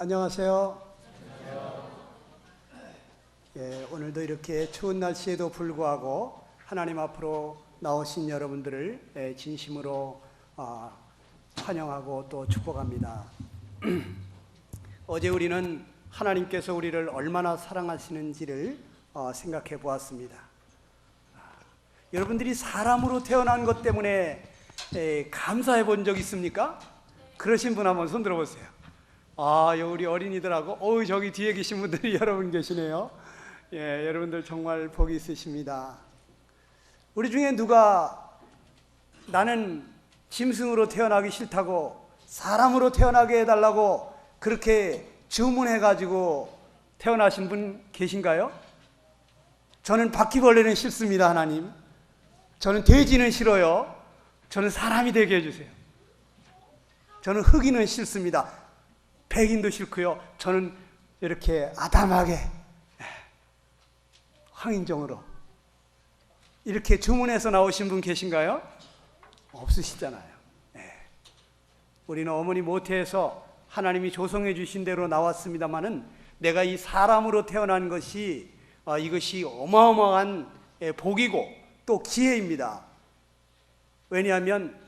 안녕하세요. 오늘도 이렇게 추운 날씨에도 불구하고 하나님 앞으로 나오신 여러분들을 진심으로 환영하고 또 축복합니다. 어제 우리는 하나님께서 우리를 얼마나 사랑하시는지를 생각해 보았습니다. 여러분들이 사람으로 태어난 것 때문에 감사해 본 적 있습니까? 그러신 분 한번 손 들어보세요. 우리 어린이들하고 저기 뒤에 계신 분들이 여러분 계시네요. 여러분들 정말 복이 있으십니다. 우리 중에 누가 나는 짐승으로 태어나기 싫다고 사람으로 태어나게 해달라고 그렇게 주문해가지고 태어나신 분 계신가요? 저는 바퀴벌레는 싫습니다. 하나님, 저는 돼지는 싫어요. 저는 사람이 되게 해주세요. 저는 흑인은 싫습니다. 백인도 싫고요. 저는 이렇게 아담하게 황인종으로 이렇게 주문해서 나오신 분 계신가요? 없으시잖아요. 우리는 어머니 모태에서 하나님이 조성해 주신 대로 나왔습니다마는 내가 이 사람으로 태어난 것이 이것이 어마어마한 복이고 또 기회입니다. 왜냐하면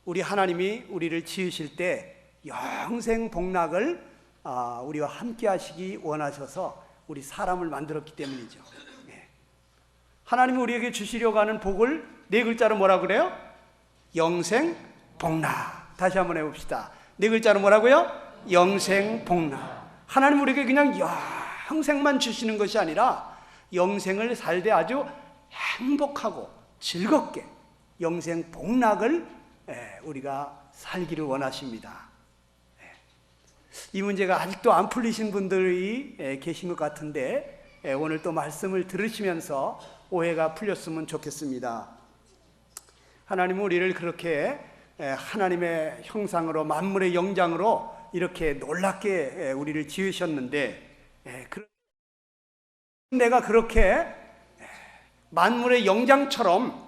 우리 하나님이 우리를 지으실 때 영생 복락을 우리와 함께 하시기 원하셔서 우리 사람을 만들었기 때문이죠. 하나님이 우리에게 주시려고 하는 복을 네 글자로 뭐라 그래요? 영생 복락. 다시 한번 해봅시다. 네 글자로 뭐라고요? 영생 복락. 하나님 우리에게 그냥 영생만 주시는 것이 아니라 영생을 살되 아주 행복하고 즐겁게 영생 복락을 우리가 살기를 원하십니다. 이 문제가 아직도 안 풀리신 분들이 계신 것 같은데 오늘 또 말씀을 들으시면서 오해가 풀렸으면 좋겠습니다. 하나님은 우리를 그렇게 하나님의 형상으로 만물의 영장으로 이렇게 놀랍게 우리를 지으셨는데 내가 그렇게 만물의 영장처럼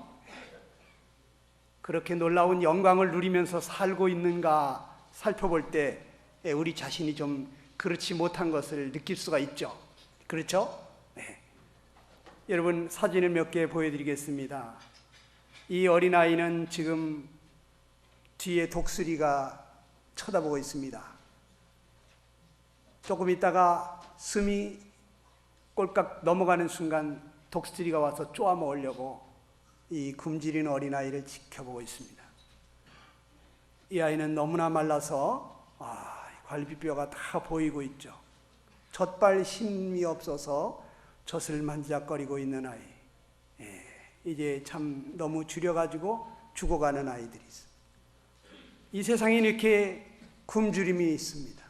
그렇게 놀라운 영광을 누리면서 살고 있는가 살펴볼 때 우리 자신이 좀 그렇지 못한 것을 느낄 수가 있죠. 그렇죠? 여러분 사진을 몇 개 보여드리겠습니다. 이 어린아이는 지금 뒤에 독수리가 쳐다보고 있습니다. 조금 있다가 숨이 꼴깍 넘어가는 순간 독수리가 와서 쪼아 먹으려고 이 굶주린 어린아이를 지켜보고 있습니다. 이 아이는 너무나 말라서 갈비뼈가 다 보이고 있죠. 젖발 힘이 없어서 젖을 만지작거리고 있는 아이. 이제 참 너무 줄여가지고 죽어가는 아이들이 있습니다. 이 세상에 이렇게 굶주림이 있습니다.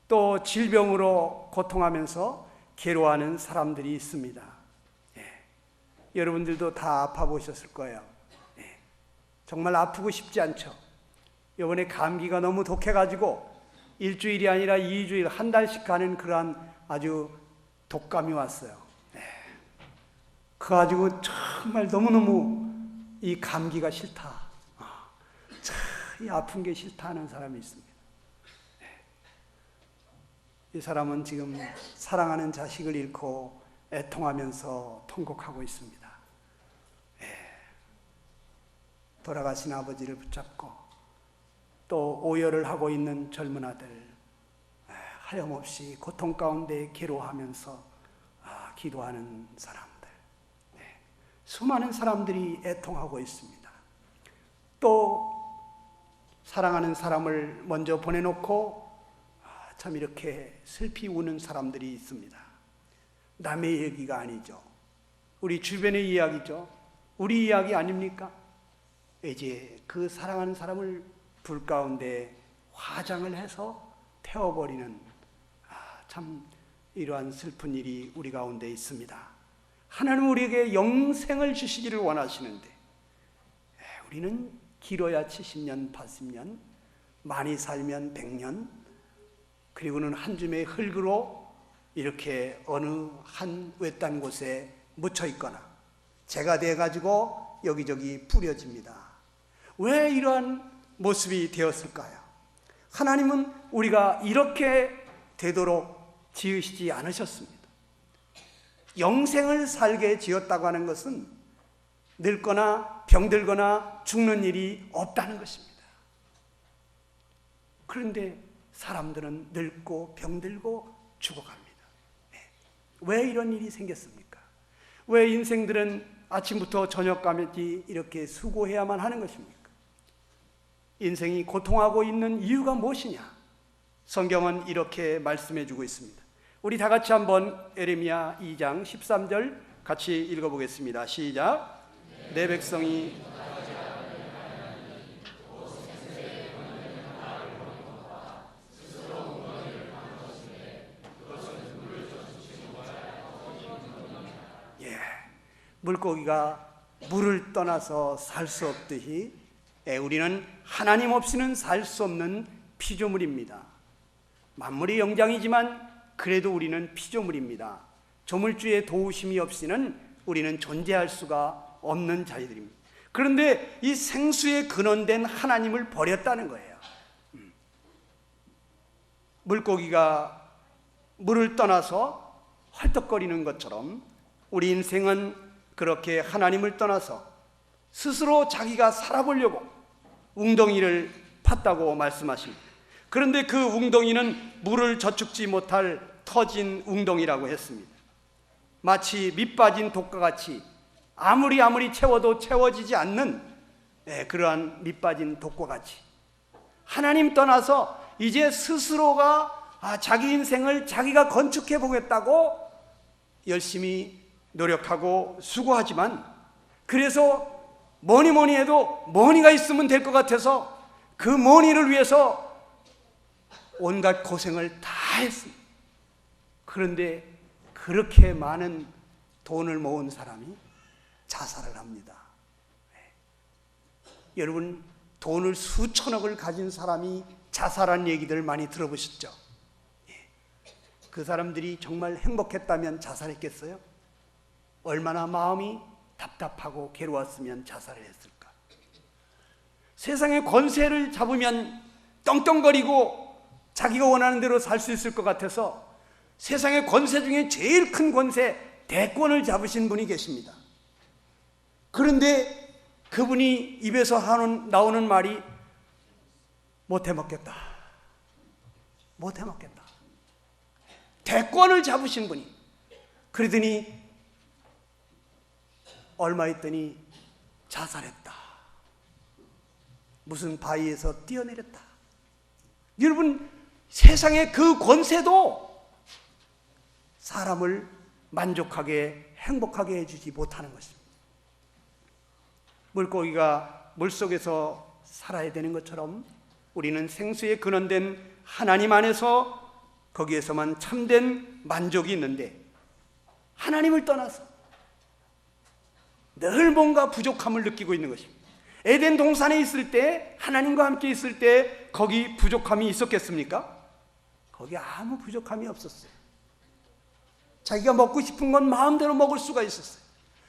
또 질병으로 고통하면서 괴로워하는 사람들이 있습니다. 여러분들도 다 아파 보셨을 거예요. 정말 아프고 싶지 않죠. 이번에 감기가 너무 독해가지고 일주일이 아니라 2주일, 한 달씩 가는 그러한 아주 독감이 왔어요. 그래가지고 정말 너무너무 이 감기가 싫다. 이 아픈 게 싫다 하는 사람이 있습니다. 이 사람은 지금 사랑하는 자식을 잃고 애통하면서 통곡하고 있습니다. 돌아가신 아버지를 붙잡고 또 오열을 하고 있는 젊은 아들, 하염없이 고통 가운데 괴로워하면서 기도하는 사람들, 수많은 사람들이 애통하고 있습니다. 또 사랑하는 사람을 먼저 보내놓고 참 이렇게 슬피 우는 사람들이 있습니다. 남의 얘기가 아니죠. 우리 주변의 이야기죠. 우리 이야기 아닙니까? 이제 그 사랑하는 사람을 불 가운데 화장을 해서 태워버리는 참 이러한 슬픈 일이 우리 가운데 있습니다. 하나님은 우리에게 영생을 주시기를 원하시는데 우리는 길어야 70년, 80년, 많이 살면 100년, 그리고는 한 줌의 흙으로 이렇게 어느 한 외딴 곳에 묻혀 있거나 재가 돼가지고 여기저기 뿌려집니다. 왜 이러한 모습이 되었을까요? 하나님은 우리가 이렇게 되도록 지으시지 않으셨습니다. 영생을 살게 지었다고 하는 것은 늙거나 병들거나 죽는 일이 없다는 것입니다. 그런데 사람들은 늙고 병들고 죽어갑니다. 왜 이런 일이 생겼습니까? 왜 인생들은 아침부터 저녁까지 이렇게 수고해야만 하는 것입니까? 인생이 고통하고 있는 이유가 무엇이냐? 성경은 이렇게 말씀해 주고 있습니다. 우리 다 같이 한번 에레미야 2장 13절 같이 읽어보겠습니다. 시작. 내 백성이 물고기가 물을 떠나서 살 수 없듯이 우리는 하나님 없이는 살 수 없는 피조물입니다. 만물의 영장이지만 그래도 우리는 피조물입니다. 조물주의 도우심이 없이는 우리는 존재할 수가 없는 자들입니다. 그런데 이 생수의 근원된 하나님을 버렸다는 거예요. 물고기가 물을 떠나서 헐떡거리는 것처럼 우리 인생은 그렇게 하나님을 떠나서 스스로 자기가 살아보려고 웅덩이를 팠다고 말씀하십니다. 그런데 그 웅덩이는 물을 저축지 못할 터진 웅덩이라고 했습니다. 마치 밑 빠진 독과 같이 아무리 채워도 채워지지 않는 그러한 밑 빠진 독과 같이 하나님 떠나서 이제 스스로가 자기 인생을 자기가 건축해 보겠다고 열심히 노력하고 수고하지만, 그래서 뭐니 해도 머니가 있으면 될 것 같아서 그 머니를 위해서 온갖 고생을 다 했습니다. 그런데 그렇게 많은 돈을 모은 사람이 자살을 합니다. 여러분, 돈을 수천억을 가진 사람이 자살한 얘기들 많이 들어보셨죠? 그 사람들이 정말 행복했다면 자살했겠어요? 얼마나 마음이 답답하고 괴로웠으면 자살을 했을까? 세상의 권세를 잡으면 떵떵거리고 자기가 원하는 대로 살 수 있을 것 같아서 세상의 권세 중에 제일 큰 권세, 대권을 잡으신 분이 계십니다. 그런데 그분이 입에서 나오는 말이 못 해먹겠다. 대권을 잡으신 분이. 그러더니 얼마 있더니 자살했다. 무슨 바위에서 뛰어내렸다. 여러분, 세상의 그 권세도 사람을 만족하게 행복하게 해주지 못하는 것입니다. 물고기가 물속에서 살아야 되는 것처럼 우리는 생수의 근원된 하나님 안에서 거기에서만 참된 만족이 있는데, 하나님을 떠나서 늘 뭔가 부족함을 느끼고 있는 것입니다. 에덴 동산에 있을 때, 하나님과 함께 있을 때 거기 부족함이 있었겠습니까? 거기 아무 부족함이 없었어요. 자기가 먹고 싶은 건 마음대로 먹을 수가 있었어요.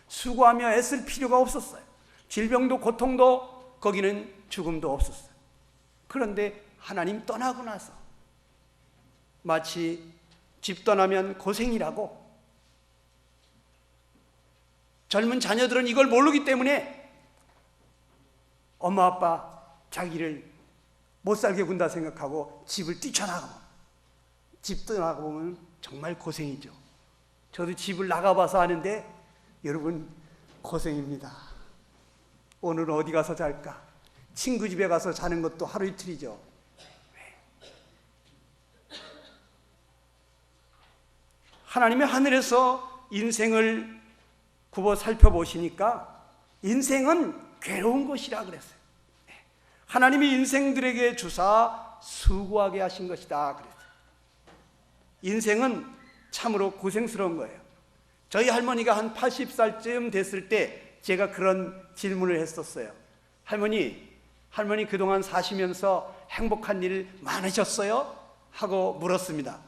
수고하며 애쓸 필요가 없었어요. 질병도 고통도, 거기는 죽음도 없었어요. 그런데 하나님 떠나고 나서 마치 집 떠나면 고생이라고, 젊은 자녀들은 이걸 모르기 때문에 엄마 아빠 자기를 못 살게 군다 생각하고 집을 뛰쳐나가고, 집 떠나가보면 정말 고생이죠. 저도 집을 나가봐서 아는데 여러분, 고생입니다. 오늘은 어디 가서 잘까? 친구 집에 가서 자는 것도 하루 이틀이죠. 하나님의 하늘에서 인생을 굽어 살펴보시니까 인생은 괴로운 것이라 그랬어요. 하나님이 인생들에게 주사 수고하게 하신 것이다 그랬어요. 인생은 참으로 고생스러운 거예요. 저희 할머니가 한 80살쯤 됐을 때 제가 그런 질문을 했었어요. 할머니 그동안 사시면서 행복한 일 많으셨어요? 하고 물었습니다.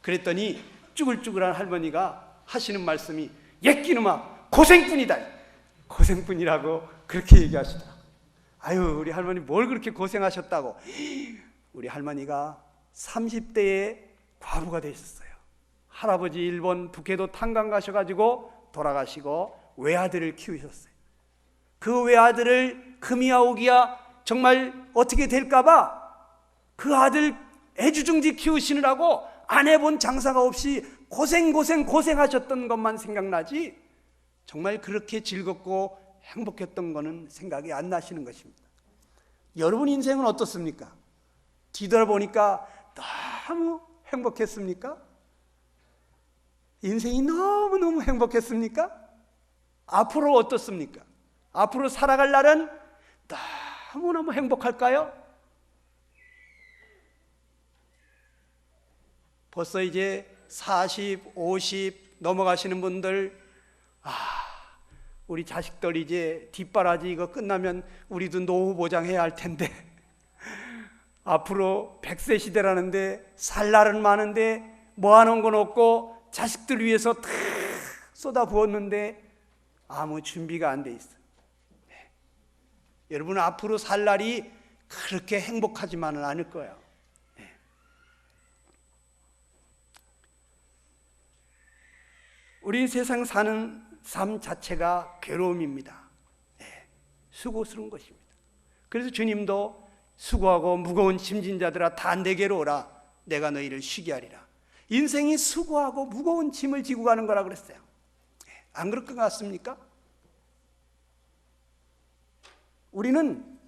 그랬더니 쭈글쭈글한 할머니가 하시는 말씀이, 옛기놈아 고생뿐이다. 고생뿐이라고 그렇게 얘기하시더라고요. 아유, 우리 할머니 뭘 그렇게 고생하셨다고. 우리 할머니가 30대에 과부가 되셨어요. 할아버지 일본 북해도 탄광 가셔가지고 돌아가시고 외아들을 키우셨어요. 그 외아들을 금이야 오기야 정말 어떻게 될까봐 그 아들 애주중지 키우시느라고 안 해본 장사가 없이 고생하셨던 것만 생각나지 정말 그렇게 즐겁고 행복했던 거는 생각이 안 나시는 것입니다. 여러분 인생은 어떻습니까? 뒤돌아보니까 너무 행복했습니까? 인생이 너무너무 행복했습니까? 앞으로 어떻습니까? 앞으로 살아갈 날은 너무너무 행복할까요? 벌써 이제 40, 50 넘어가시는 분들 우리 자식들 이제 뒷바라지 이거 끝나면 우리도 노후 보장해야 할 텐데 앞으로 100세 시대라는데 살 날은 많은데 모아놓은 건 없고 자식들 위해서 다 쏟아부었는데 아무 준비가 안 돼 있어요. 네. 여러분 앞으로 살 날이 그렇게 행복하지만은 않을 거예요. 네. 우리 세상 사는 삶 자체가 괴로움입니다. 네. 수고스러운 것입니다. 그래서 주님도 수고하고 무거운 짐진 자들아 다 내게로 오라 내가 너희를 쉬게 하리라. 인생이 수고하고 무거운 짐을 지고 가는 거라 그랬어요. 안 그럴 것 같습니까? 우리는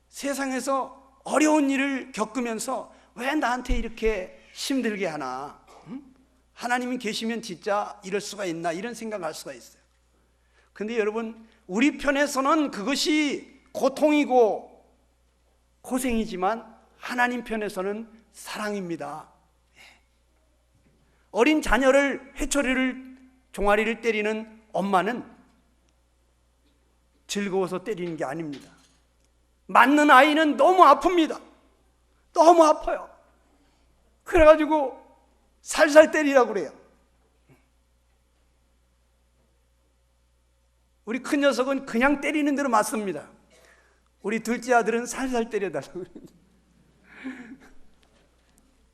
세상에서 어려운 일을 겪으면서 왜 나한테 이렇게 힘들게 하나? 하나님이 계시면 진짜 이럴 수가 있나? 이런 생각할 수가 있어요. 근데 여러분 우리 편에서는 그것이 고통이고 고생이지만 하나님 편에서는 사랑입니다. 어린 자녀를 회초리를 종아리를 때리는 엄마는 즐거워서 때리는 게 아닙니다. 맞는 아이는 너무 아픕니다. 너무 아파요. 그래가지고 살살 때리라고 그래요. 우리 큰 녀석은 그냥 때리는 대로 맞습니다. 우리 둘째 아들은 살살 때려달라고 그래요.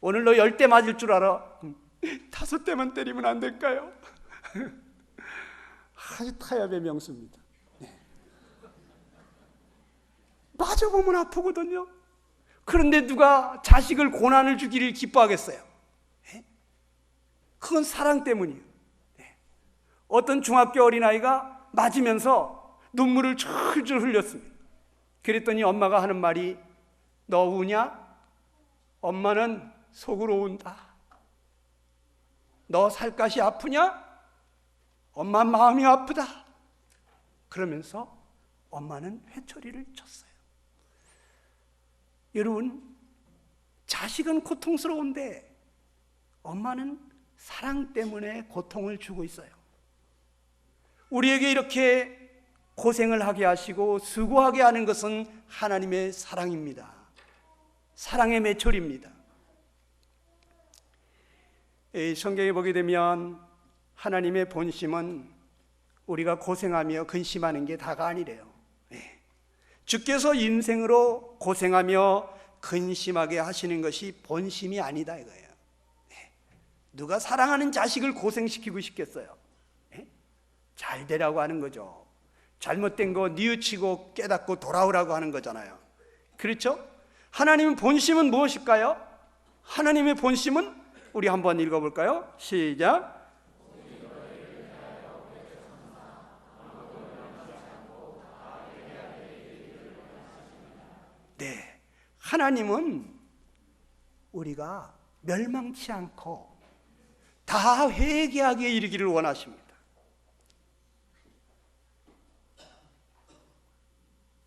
오늘 너 10대 맞을 줄 알아? 5대만 때리면 안 될까요? 아주 타협의 명수입니다. 네. 맞아보면 아프거든요. 그런데 누가 자식을 고난을 주기를 기뻐하겠어요? 네? 그건 사랑 때문이에요. 네. 어떤 중학교 어린아이가 맞으면서 눈물을 줄줄 흘렸습니다. 그랬더니 엄마가 하는 말이 너 우냐? 엄마는 속으로 운다. 너 살갗이 아프냐? 엄마 마음이 아프다. 그러면서 엄마는 회초리를 쳤어요. 여러분, 자식은 고통스러운데 엄마는 사랑 때문에 고통을 주고 있어요. 우리에게 이렇게 고생을 하게 하시고 수고하게 하는 것은 하나님의 사랑입니다. 사랑의 매초리입니다. 성경에 보게 되면 하나님의 본심은 우리가 고생하며 근심하는 게 다가 아니래요. 주께서 인생으로 고생하며 근심하게 하시는 것이 본심이 아니다 이거예요. 누가 사랑하는 자식을 고생시키고 싶겠어요? 잘 되라고 하는 거죠. 잘못된 거 뉘우치고 깨닫고 돌아오라고 하는 거잖아요. 그렇죠? 하나님의 본심은 무엇일까요? 하나님의 본심은 우리 한번 읽어볼까요? 시작. 네, 하나님은 우리가 멸망치 않고 다 회개하게 이르기를 원하십니다.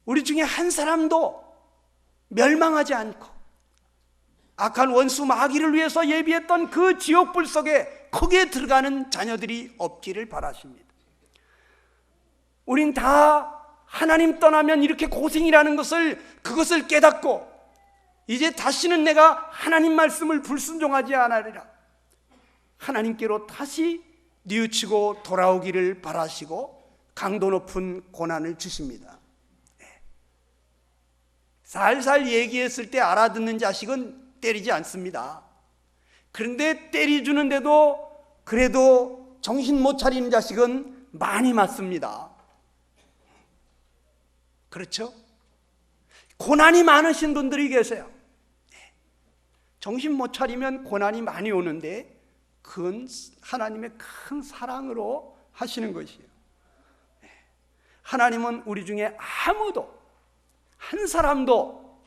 우리 중에 한 사람도 멸망하지 않고 악한 원수 마귀를 위해서 예비했던 그 지옥불 속에 거기에 들어가는 자녀들이 없기를 바라십니다. 우린 다 하나님 떠나면 이렇게 고생이라는 것을 그것을 깨닫고 이제 다시는 내가 하나님 말씀을 불순종하지 않으리라 하나님께로 다시 뉘우치고 돌아오기를 바라시고 강도 높은 고난을 주십니다. 살살 얘기했을 때 알아듣는 자식은 때리지 않습니다. 그런데 때려주는데도 그래도 정신 못 차리는 자식은 많이 맞습니다. 그렇죠? 고난이 많으신 분들이 계세요. 정신 못 차리면 고난이 많이 오는데 그건 하나님의 큰 사랑으로 하시는 것이에요. 하나님은 우리 중에 아무도 한 사람도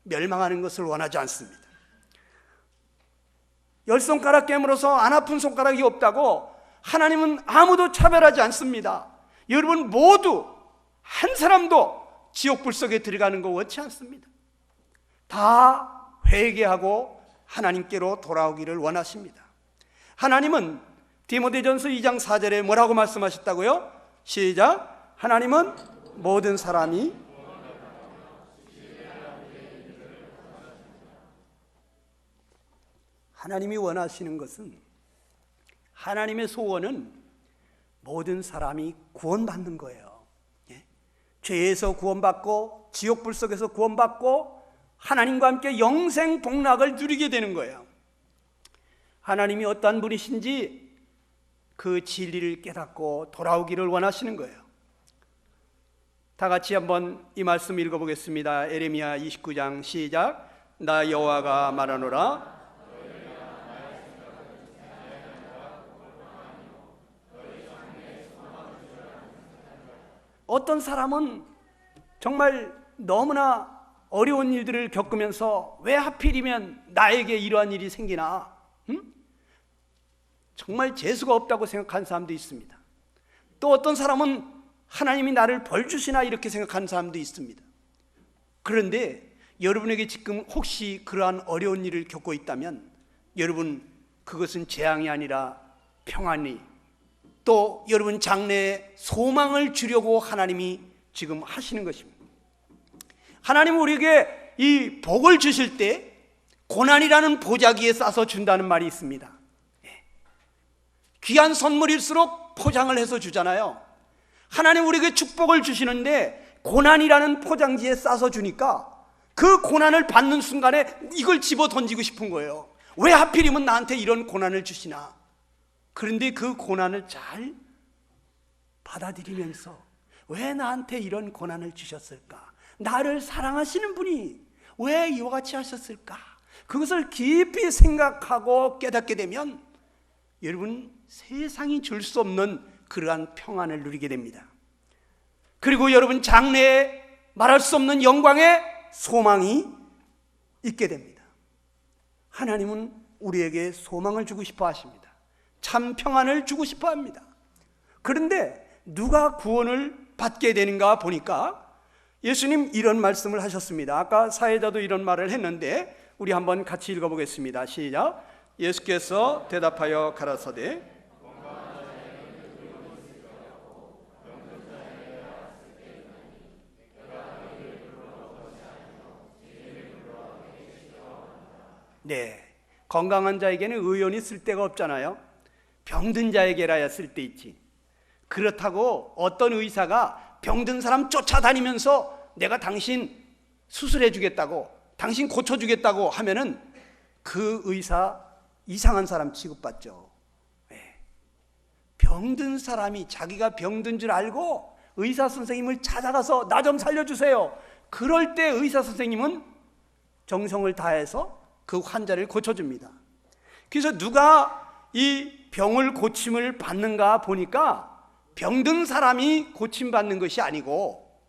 멸망하는 것을 원하지 않습니다. 10손가락 깨물어서 안 아픈 손가락이 없다고 하나님은 아무도 차별하지 않습니다. 여러분 모두 한 사람도 지옥불 속에 들어가는 거 원치 않습니다. 다 회개하고 하나님께로 돌아오기를 원하십니다. 하나님은 디모데전서 2장 4절에 뭐라고 말씀하셨다고요? 시작. 하나님은 모든 사람이 하나님이 원하시는 것은, 하나님의 소원은 모든 사람이 구원받는 거예요. 죄에서 구원받고 지옥불 속에서 구원받고 하나님과 함께 영생 복락을 누리게 되는 거예요. 하나님이 어떠한 분이신지 그 진리를 깨닫고 돌아오기를 원하시는 거예요. 다 같이 한번 이 말씀 읽어보겠습니다. 에레미야 29장 시작. 나 여호와가 말하노라. 어떤 사람은 정말 너무나 어려운 일들을 겪으면서 왜 하필이면 나에게 이러한 일이 생기나? 정말 재수가 없다고 생각하는 사람도 있습니다. 또 어떤 사람은 하나님이 나를 벌 주시나 이렇게 생각하는 사람도 있습니다. 그런데 여러분에게 지금 혹시 그러한 어려운 일을 겪고 있다면 여러분 그것은 재앙이 아니라 평안이, 또 여러분 장래에 소망을 주려고 하나님이 지금 하시는 것입니다. 하나님은 우리에게 이 복을 주실 때 고난이라는 보자기에 싸서 준다는 말이 있습니다. 귀한 선물일수록 포장을 해서 주잖아요. 하나님 우리에게 축복을 주시는데 고난이라는 포장지에 싸서 주니까 그 고난을 받는 순간에 이걸 집어 던지고 싶은 거예요. 왜 하필이면 나한테 이런 고난을 주시나? 그런데 그 고난을 잘 받아들이면서 왜 나한테 이런 고난을 주셨을까? 나를 사랑하시는 분이 왜 이와 같이 하셨을까? 그것을 깊이 생각하고 깨닫게 되면 여러분 세상이 줄 수 없는 그러한 평안을 누리게 됩니다. 그리고 여러분 장래에 말할 수 없는 영광의 소망이 있게 됩니다. 하나님은 우리에게 소망을 주고 싶어 하십니다. 참 평안을 주고 싶어 합니다. 그런데 누가 구원을 받게 되는가 보니까 예수님 이런 말씀을 하셨습니다. 아까 사회자도 이런 말을 했는데 우리 한번 같이 읽어보겠습니다. 시작. 예수께서 대답하여 가라사대 네, 건강한 자에게는 의원이 쓸 데가 없잖아요. 병든 자에게라야 쓸 데 있지. 그렇다고 어떤 의사가 병든 사람 쫓아다니면서 내가 당신 수술해 주겠다고, 당신 고쳐 주겠다고 하면은 그 의사 이상한 사람 취급받죠. 네. 병든 사람이 자기가 병든 줄 알고 의사 선생님을 찾아가서 나 좀 살려주세요. 그럴 때 의사 선생님은 정성을 다해서 그 환자를 고쳐줍니다. 그래서 누가 이 병을 고침을 받는가 보니까 병든 사람이 고침받는 것이 아니고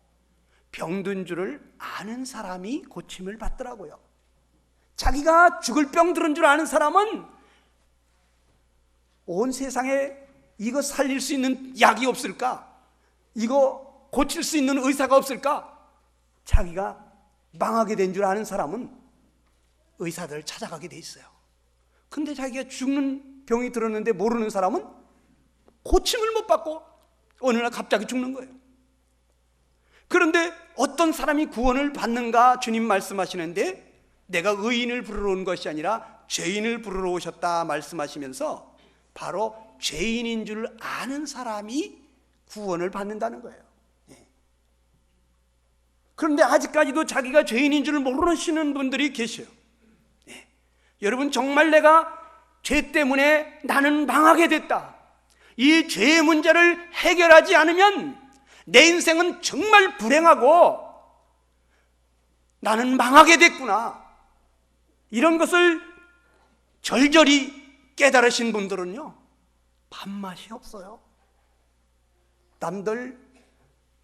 병든 줄을 아는 사람이 고침을 받더라고요. 자기가 죽을 병 들은 줄 아는 사람은 온 세상에 이거 살릴 수 있는 약이 없을까? 이거 고칠 수 있는 의사가 없을까? 자기가 망하게 된 줄 아는 사람은 의사들을 찾아가게 돼 있어요. 근데 자기가 죽는 병이 들었는데 모르는 사람은 고침을 못 받고 어느 날 갑자기 죽는 거예요. 그런데 어떤 사람이 구원을 받는가 주님 말씀하시는데 내가 의인을 부르러 온 것이 아니라 죄인을 부르러 오셨다 말씀하시면서 바로 죄인인 줄 아는 사람이 구원을 받는다는 거예요. 그런데 아직까지도 자기가 죄인인 줄 모르시는 분들이 계셔요. 여러분 정말 내가 죄 때문에 나는 망하게 됐다. 이 죄의 문제를 해결하지 않으면 내 인생은 정말 불행하고 나는 망하게 됐구나. 이런 것을 절절히 깨달으신 분들은요, 밥맛이 없어요. 남들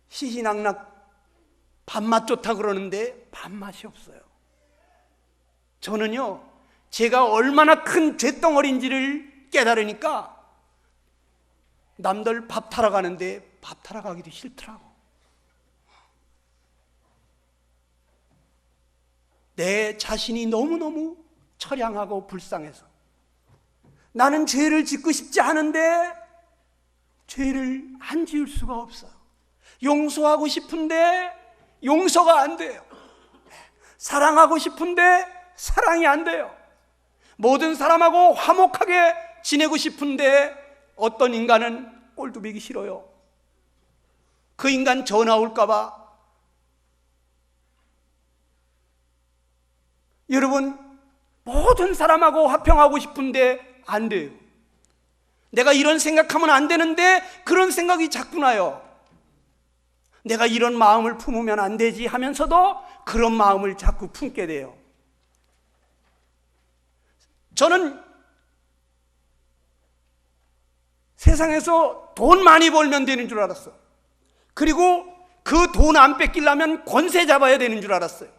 시시낙낙 밥맛 좋다 그러는데 밥맛이 없어요. 저는요, 제가 얼마나 큰 죄덩어리인지를 깨달으니까 남들 밥 타러 가는데 밥 타러 가기도 싫더라고. 내 자신이 너무너무 처량하고 불쌍해서 나는 죄를 짓고 싶지 않은데 죄를 안 지을 수가 없어요. 용서하고 싶은데 용서가 안 돼요. 사랑하고 싶은데 사랑이 안 돼요. 모든 사람하고 화목하게 지내고 싶은데 어떤 인간은 꼴도 보기 싫어요. 그 인간 전화 올까 봐. 여러분, 모든 사람하고 화평하고 싶은데 안 돼요. 내가 이런 생각하면 안 되는데 그런 생각이 자꾸 나요. 내가 이런 마음을 품으면 안 되지 하면서도 그런 마음을 자꾸 품게 돼요. 저는 세상에서 돈 많이 벌면 되는 줄 알았어. 그리고 그 돈 안 뺏기려면 권세 잡아야 되는 줄 알았어요.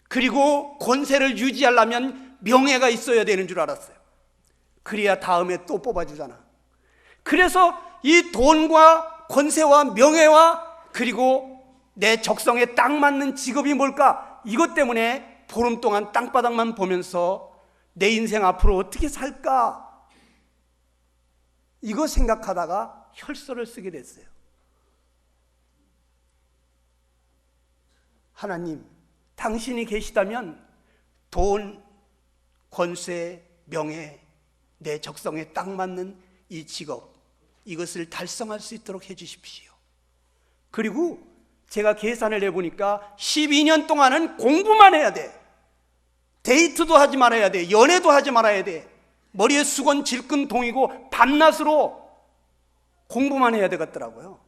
그리고 권세를 유지하려면 명예가 있어야 되는 줄 알았어요. 그래야 다음에 또 뽑아주잖아. 그래서 이 돈과 권세와 명예와 그리고 내 적성에 딱 맞는 직업이 뭘까? 이것 때문에 보름 동안 땅바닥만 보면서 내 인생 앞으로 어떻게 살까? 이거 생각하다가 혈서를 쓰게 됐어요. 하나님, 당신이 계시다면 돈, 권세, 명예, 내 적성에 딱 맞는 이 직업, 이것을 달성할 수 있도록 해주십시오. 그리고 제가 계산을 해보니까 12년 동안은 공부만 해야 돼. 데이트도 하지 말아야 돼. 연애도 하지 말아야 돼. 머리에 수건 질끈 동이고 밤낮으로 공부만 해야 되겠더라고요.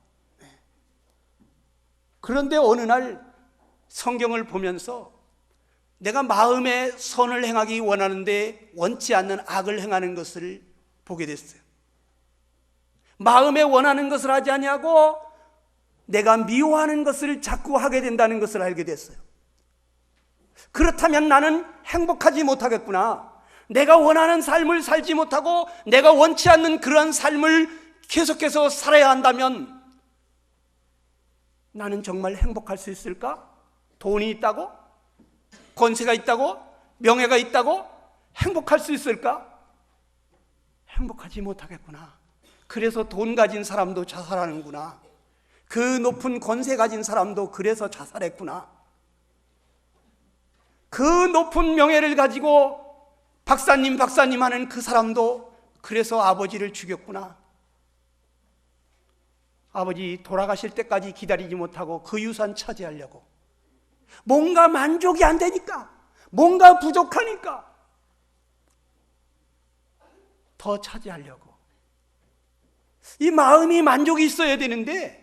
그런데 어느 날 성경을 보면서 내가 마음에 선을 행하기 원하는데 원치 않는 악을 행하는 것을 보게 됐어요. 마음에 원하는 것을 하지 아니하고 내가 미워하는 것을 자꾸 하게 된다는 것을 알게 됐어요. 그렇다면 나는 행복하지 못하겠구나. 내가 원하는 삶을 살지 못하고 내가 원치 않는 그러한 삶을 계속해서 살아야 한다면 나는 정말 행복할 수 있을까? 돈이 있다고? 권세가 있다고? 명예가 있다고? 행복할 수 있을까? 행복하지 못하겠구나. 그래서 돈 가진 사람도 자살하는구나. 그 높은 권세 가진 사람도 그래서 자살했구나. 그 높은 명예를 가지고 박사님 하는 그 사람도 그래서 아버지를 죽였구나. 아버지 돌아가실 때까지 기다리지 못하고 그 유산 차지하려고. 뭔가 만족이 안 되니까, 뭔가 부족하니까 더 차지하려고. 이 마음이 만족이 있어야 되는데,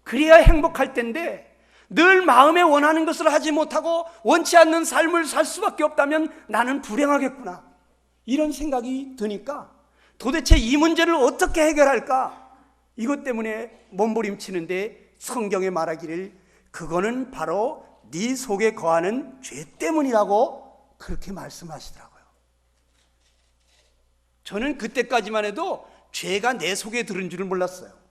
그래야 행복할 텐데 늘 마음에 원하는 것을 하지 못하고 원치 않는 삶을 살 수밖에 없다면 나는 불행하겠구나. 이런 생각이 드니까 도대체 이 문제를 어떻게 해결할까? 이것 때문에 몸부림치는데 성경에 말하기를 그거는 바로 네 속에 거하는 죄 때문이라고 그렇게 말씀하시더라고요. 저는 그때까지만 해도 죄가 내 속에 들은 줄을 몰랐어요.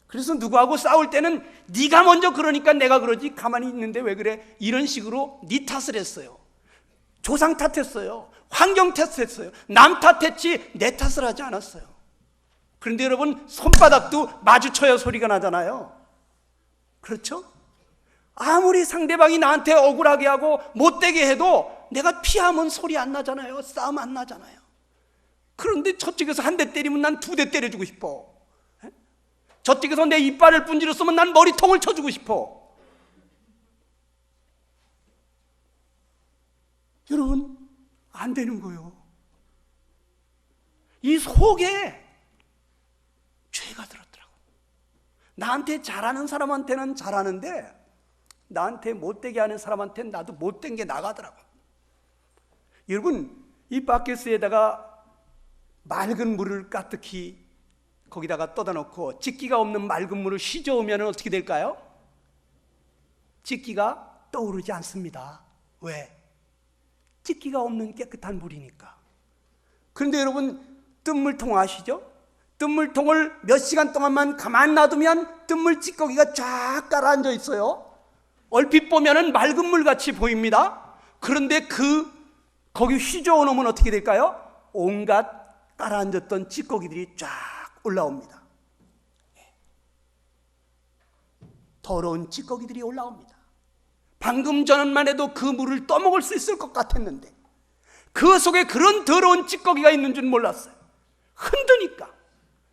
그래서 누구하고 싸울 때는 네가 먼저 그러니까 내가 그러지, 가만히 있는데 왜 그래? 이런 식으로 네 탓을 했어요. 조상 탓했어요. 환경 탓했어요. 남 탓했지 내 탓을 하지 않았어요. 그런데 여러분, 손바닥도 마주쳐야 소리가 나잖아요. 그렇죠? 아무리 상대방이 나한테 억울하게 하고 못되게 해도 내가 피하면 소리 안 나잖아요. 싸움 안 나잖아요. 그런데 저쪽에서 한 대 때리면 난 2대 때려주고 싶어. 저쪽에서 내 이빨을 분질렀으면 난 머리통을 쳐주고 싶어. 여러분, 안 되는 거예요. 이 속에 죄가 들었더라고. 나한테 잘하는 사람한테는 잘하는데 나한테 못되게 하는 사람한테는 나도 못된 게 나가더라고. 여러분, 이 바켓스에다가 맑은 물을 가득히 거기다가 떠다 놓고 찌기가 없는 맑은 물을 휘저으면 어떻게 될까요? 찌기가 떠오르지 않습니다. 왜? 찌기가 없는 깨끗한 물이니까. 그런데 여러분, 뜬물통 아시죠? 뜬물통을 몇 시간 동안만 가만 놔두면 뜬물 찌꺼기가 쫙 가라앉아 있어요. 얼핏 보면은 맑은 물 같이 보입니다. 그런데 거기 휘저어 놓으면 어떻게 될까요? 온갖 가라앉았던 찌꺼기들이 쫙 올라옵니다. 더러운 찌꺼기들이 올라옵니다. 방금 전만 해도 그 물을 떠먹을 수 있을 것 같았는데 그 속에 그런 더러운 찌꺼기가 있는 줄 몰랐어요. 흔드니까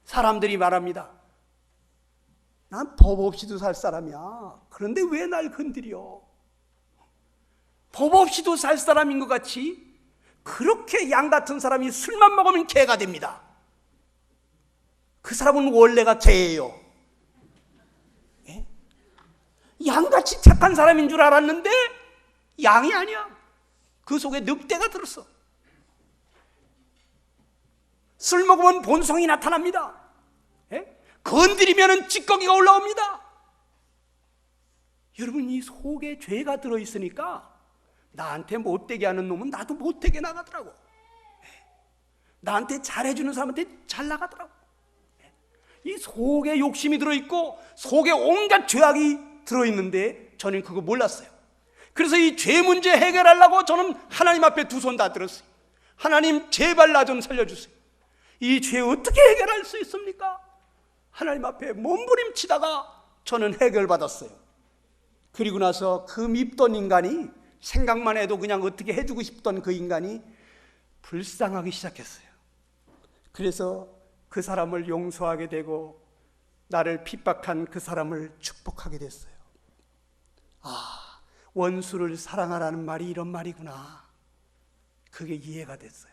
사람들이 말합니다. 난 법 없이도 살 사람이야. 그런데 왜 날 건드려? 법 없이도 살 사람인 것 같이 그렇게 양 같은 사람이 술만 먹으면 개가 됩니다. 그 사람은 원래가 개예요. 예? 양같이 착한 사람인 줄 알았는데 양이 아니야. 그 속에 늑대가 들었어. 술 먹으면 본성이 나타납니다. 예? 건드리면 찌꺼기가 올라옵니다. 여러분, 이 속에 죄가 들어있으니까 나한테 못되게 하는 놈은 나도 못되게 나가더라고. 나한테 잘해주는 사람한테 잘 나가더라고. 이 속에 욕심이 들어있고 속에 온갖 죄악이 들어있는데 저는 그거 몰랐어요. 그래서 이 죄 문제 해결하려고 저는 하나님 앞에 두 손 다 들었어요. 하나님, 제발 나 좀 살려주세요. 이 죄 어떻게 해결할 수 있습니까? 하나님 앞에 몸부림치다가 저는 해결받았어요. 그리고 나서 그 밉던 인간이, 생각만 해도 그냥 어떻게 해주고 싶던 그 인간이 불쌍하기 시작했어요. 그래서 그 사람을 용서하게 되고 나를 핍박한 그 사람을 축복하게 됐어요. 아, 원수를 사랑하라는 말이 이런 말이구나. 그게 이해가 됐어요.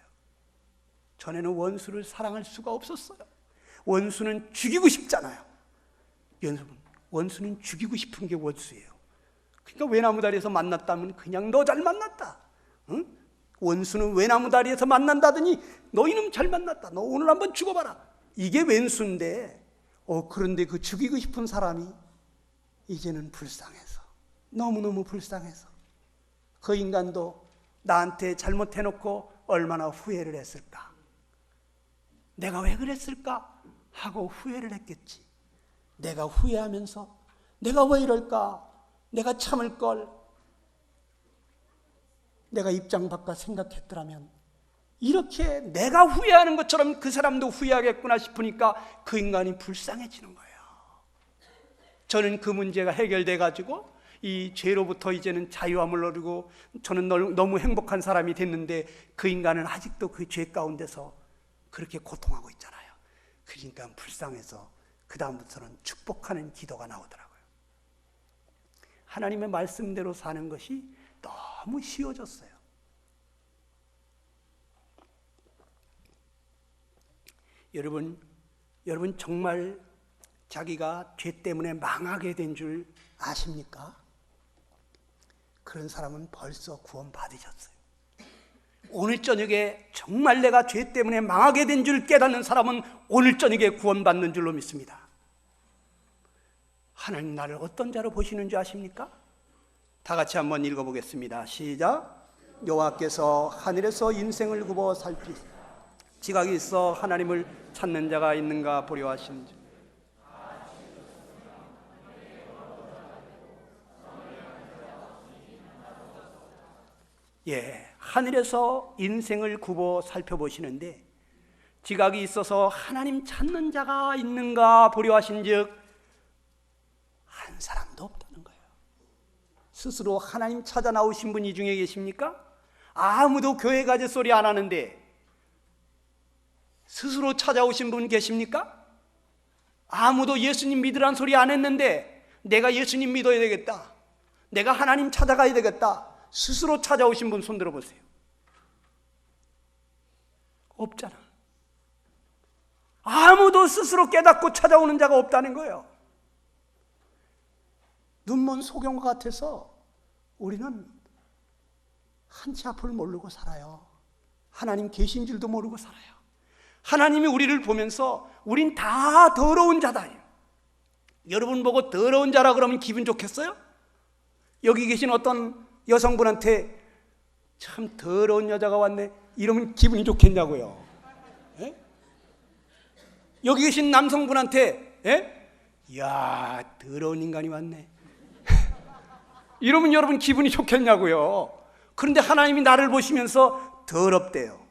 전에는 원수를 사랑할 수가 없었어요. 원수는 죽이고 싶잖아요. 여러분, 원수는 죽이고 싶은 게 원수예요. 그러니까 외나무다리에서 만났다면 그냥 너 잘 만났다. 응? 원수는 외나무다리에서 만난다더니 너 이놈 잘 만났다. 너 오늘 한번 죽어봐라. 이게 왼수인데 그런데 그 죽이고 싶은 사람이 이제는 불쌍해서, 너무너무 불쌍해서 그 인간도 나한테 잘못해놓고 얼마나 후회를 했을까. 내가 왜 그랬을까 하고 후회를 했겠지. 내가 후회하면서 내가 왜 이럴까, 내가 참을 걸, 내가 입장 바꿔 생각했더라면 이렇게 내가 후회하는 것처럼 그 사람도 후회하겠구나 싶으니까 그 인간이 불쌍해지는 거예요. 저는 그 문제가 해결돼 가지고 이 죄로부터 이제는 자유함을 얻고 저는 너무 행복한 사람이 됐는데 그 인간은 아직도 그 죄 가운데서 그렇게 고통하고 있잖아요. 그러니까 불쌍해서 그 다음부터는 축복하는 기도가 나오더라고요. 하나님의 말씀대로 사는 것이 너무 쉬워졌어요. 여러분 정말 자기가 죄 때문에 망하게 된 줄 아십니까? 그런 사람은 벌써 구원 받으셨어요. 오늘 저녁에 정말 내가 죄 때문에 망하게 된 줄 깨닫는 사람은 오늘 저녁에 구원받는 줄로 믿습니다. 하나님 나를 어떤 자로 보시는 줄 아십니까? 다 같이 한번 읽어보겠습니다. 시작. 여호와께서 하늘에서 인생을 굽어 살피 지각이 있어 하나님을 찾는 자가 있는가 보려 하시는지. 하늘에서 인생을 굽어 살펴보시는데 지각이 있어서 하나님 찾는 자가 있는가 보려 하신즉 한 사람도 없다는 거예요. 스스로 하나님 찾아 나오신 분이 중에 계십니까? 아무도 교회 가재 소리 안 하는데 스스로 찾아오신 분 계십니까? 아무도 예수님 믿으란 소리 안 했는데 내가 예수님 믿어야 되겠다, 내가 하나님 찾아가야 되겠다, 스스로 찾아오신 분 손 들어보세요. 없잖아. 아무도 스스로 깨닫고 찾아오는 자가 없다는 거예요. 눈먼 소경과 같아서 우리는 한치 앞을 모르고 살아요. 하나님 계신 줄도 모르고 살아요. 하나님이 우리를 보면서 우린 다 더러운 자다. 여러분 보고 더러운 자라 그러면 기분 좋겠어요? 여기 계신 어떤 여성분한테 참 더러운 여자가 왔네 이러면 기분이 좋겠냐고요. 예? 여기 계신 남성분한테 야 더러운 인간이 왔네 이러면 여러분 기분이 좋겠냐고요. 그런데 하나님이 나를 보시면서 더럽대요.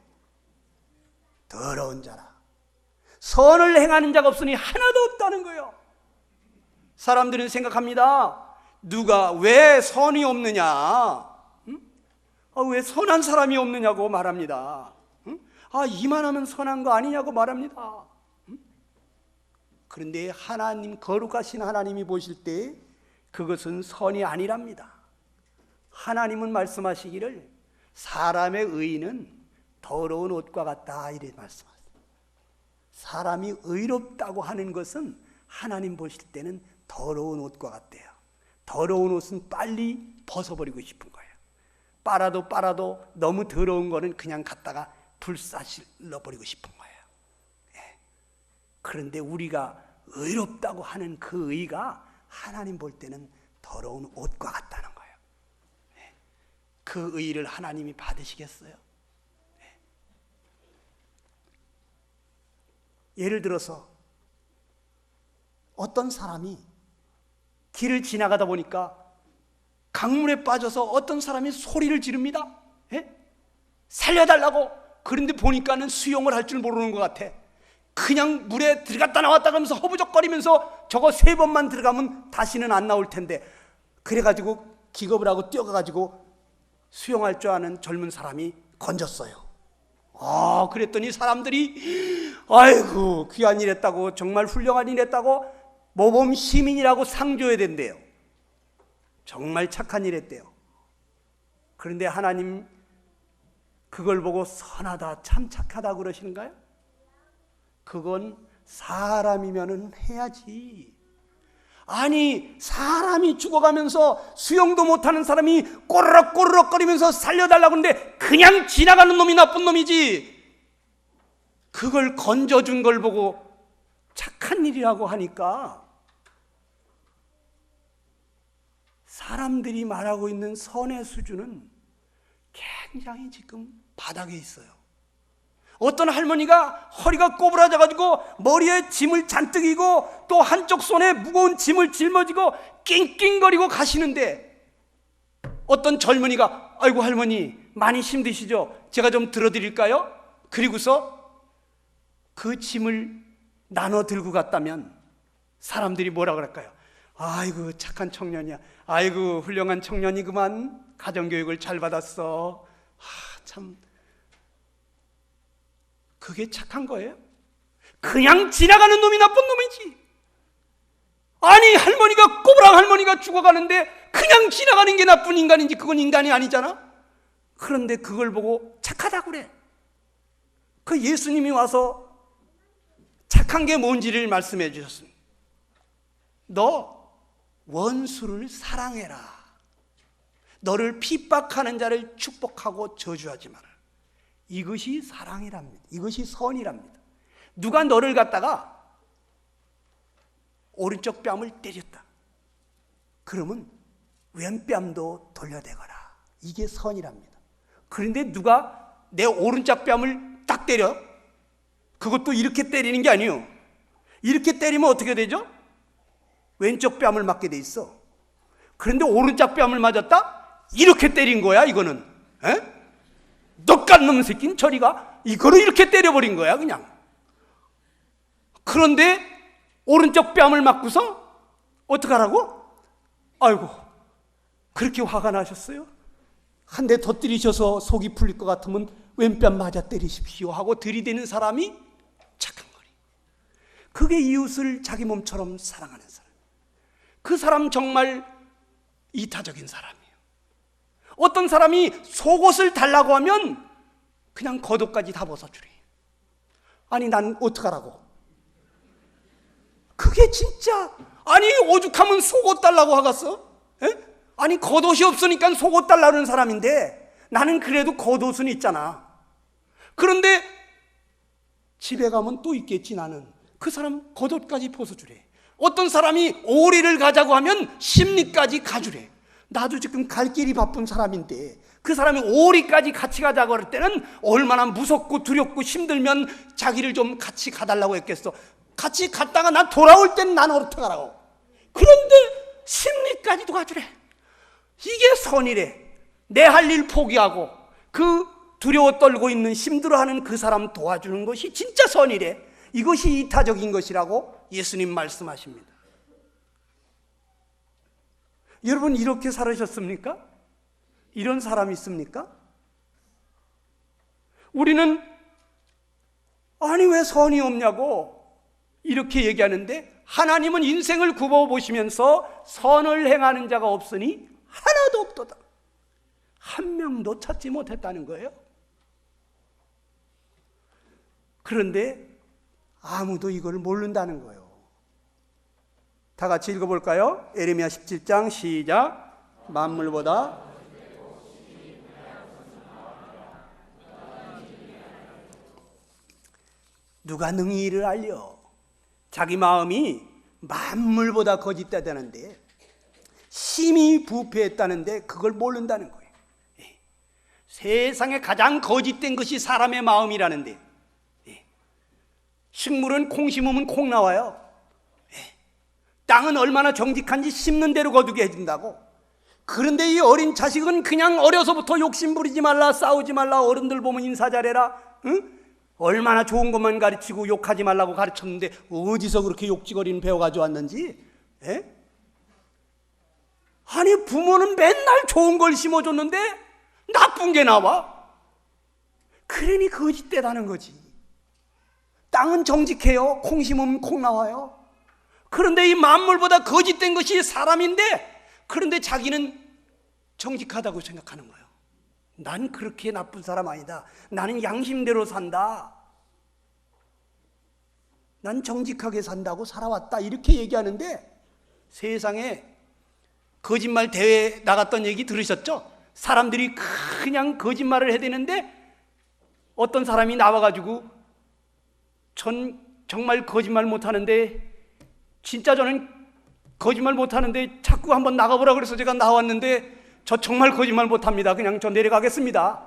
더러운 자라. 선을 행하는 자가 없으니 하나도 없다는 거예요. 사람들은 생각합니다. 누가 왜 선이 없느냐? 왜 선한 사람이 없느냐고 말합니다. 이만하면 선한 거 아니냐고 말합니다. 그런데 하나님, 거룩하신 하나님이 보실 때 그것은 선이 아니랍니다. 하나님은 말씀하시기를 사람의 의는 더러운 옷과 같다 이래 말씀하세요. 사람이 의롭다고 하는 것은 하나님 보실 때는 더러운 옷과 같대요. 더러운 옷은 빨리 벗어버리고 싶은 거예요. 빨아도 너무 더러운 거는 그냥 갖다가 불사실러 버리고 싶은 거예요. 그런데 우리가 의롭다고 하는 그 의가 하나님 볼 때는 더러운 옷과 같다는 거예요. 그 의를 하나님이 받으시겠어요? 예를 들어서 어떤 사람이 길을 지나가다 보니까 강물에 빠져서 어떤 사람이 소리를 지릅니다. 살려달라고. 그런데 보니까는 수영을 할 줄 모르는 것 같아. 그냥 물에 들어갔다 나왔다 하면서 허부적거리면서 저거 3번만 들어가면 다시는 안 나올 텐데, 그래가지고 기겁을 하고 뛰어가가지고 수영할 줄 아는 젊은 사람이 건졌어요. 그랬더니 사람들이 아이고 귀한 일 했다고, 정말 훌륭한 일 했다고, 모범 시민이라고 상줘야 된대요. 정말 착한 일 했대요. 그런데 하나님 그걸 보고 선하다, 참 착하다 그러시는가요? 그건 사람이면은 해야지. 아니, 사람이 죽어가면서 수영도 못하는 사람이 꼬르륵꼬르륵거리면서 살려달라고 하는데 그냥 지나가는 놈이 나쁜 놈이지, 그걸 건져준 걸 보고 착한 일이라고 하니까 사람들이 말하고 있는 선의 수준은 굉장히 지금 바닥에 있어요. 어떤 할머니가 허리가 꼬부라져가지고 머리에 짐을 잔뜩 이고 또 한쪽 손에 무거운 짐을 짊어지고 낑낑거리고 가시는데, 어떤 젊은이가 아이고 할머니 많이 힘드시죠? 제가 좀 들어드릴까요? 그리고서 그 짐을 나눠 들고 갔다면 사람들이 뭐라 그럴까요? 아이고 착한 청년이야, 아이고 훌륭한 청년이구만, 가정교육을 잘 받았어. 참, 그게 착한 거예요? 그냥 지나가는 놈이 나쁜 놈이지. 아니, 할머니가, 꼬부랑 할머니가 죽어가는데 그냥 지나가는 게 나쁜 인간인지, 그건 인간이 아니잖아. 그런데 그걸 보고 착하다고 그래. 그 예수님이 와서 착한 게 뭔지를 말씀해 주셨습니다. 너 원수를 사랑해라. 너를 핍박하는 자를 축복하고 저주하지 마라. 이것이 사랑이랍니다. 이것이 선이랍니다. 누가 너를 갖다가 오른쪽 뺨을 때렸다, 그러면 왼뺨도 돌려대거라. 이게 선이랍니다. 그런데 누가 내 오른쪽 뺨을 딱 때려, 그것도 이렇게 때리는 게 아니에요. 이렇게 때리면 어떻게 되죠? 왼쪽 뺨을 맞게 돼 있어. 그런데 오른쪽 뺨을 맞았다? 이렇게 때린 거야 이거는. 넉간 놈 새끼는 저리가, 이거로 이렇게 때려버린 거야 그냥. 그런데 오른쪽 뺨을 맞고서 어떡하라고? 아이고 그렇게 화가 나셨어요? 한 대 더 때리셔서 속이 풀릴 것 같으면 왼뺨 맞아 때리십시오 하고 들이대는 사람이 착한 거리. 그게 이웃을 자기 몸처럼 사랑하는 사람. 그 사람 정말 이타적인 사람이에요. 어떤 사람이 속옷을 달라고 하면 그냥 겉옷까지 다 벗어주래. 아니 난 어떡하라고? 그게 진짜, 아니 오죽하면 속옷 달라고 하겠어? 에? 아니 겉옷이 없으니까 속옷 달라는 사람인데 나는 그래도 겉옷은 있잖아. 그런데 집에 가면 또 있겠지. 나는 그 사람 겉옷까지 벗어주래. 어떤 사람이 오리를 가자고 하면 심리까지 가주래. 나도 지금 갈 길이 바쁜 사람인데 그 사람이 오리까지 같이 가자고 할 때는 얼마나 무섭고 두렵고 힘들면 자기를 좀 같이 가달라고 했겠어. 같이 갔다가 난 돌아올 때는 난 어떡하라고. 그런데 심리까지도 가주래. 이게 선이래. 내 할 일 포기하고 그 두려워 떨고 있는 힘들어하는 그 사람 도와주는 것이 진짜 선이래. 이것이 이타적인 것이라고 예수님 말씀하십니다. 여러분 이렇게 살으셨습니까? 이런 사람 있습니까? 우리는 아니 왜 선이 없냐고 이렇게 얘기하는데 하나님은 인생을 굽어보시면서 선을 행하는 자가 없으니 하나도 없도다. 한 명도 찾지 못했다는 거예요. 그런데 아무도 이걸 모른다는 거예요. 다 같이 읽어볼까요? 에레미야 17장 시작. 만물보다 누가 능히 이를 알려? 자기 마음이 만물보다 거짓되다는데 심히 부패했다는데 그걸 모른다는 거예요. 세상에 가장 거짓된 것이 사람의 마음이라는데 식물은 콩 심으면 콩 나와요. 땅은 얼마나 정직한지 심는 대로 거두게 해준다고. 그런데 이 어린 자식은 그냥 어려서부터 욕심 부리지 말라, 싸우지 말라, 어른들 보면 인사 잘해라, 응? 얼마나 좋은 것만 가르치고 욕하지 말라고 가르쳤는데 어디서 그렇게 욕지거리는 배워가지고 왔는지. 아니 부모는 맨날 좋은 걸 심어줬는데 나쁜 게 나와. 그러니 거짓되다는 거지. 땅은 정직해요. 콩 심으면 콩 나와요. 그런데 이 만물보다 거짓된 것이 사람인데 그런데 자기는 정직하다고 생각하는 거예요. 난 그렇게 나쁜 사람 아니다. 나는 양심대로 산다. 난 정직하게 산다고 살아왔다. 이렇게 얘기하는데 세상에 거짓말 대회 나갔던 얘기 들으셨죠? 사람들이 그냥 거짓말을 해대는데 어떤 사람이 나와가지고 전 정말 거짓말 못하는데 진짜 저는 거짓말 못하는데 자꾸 한번 나가보라 그래서 제가 나왔는데 저 정말 거짓말 못합니다. 그냥 저 내려가겠습니다.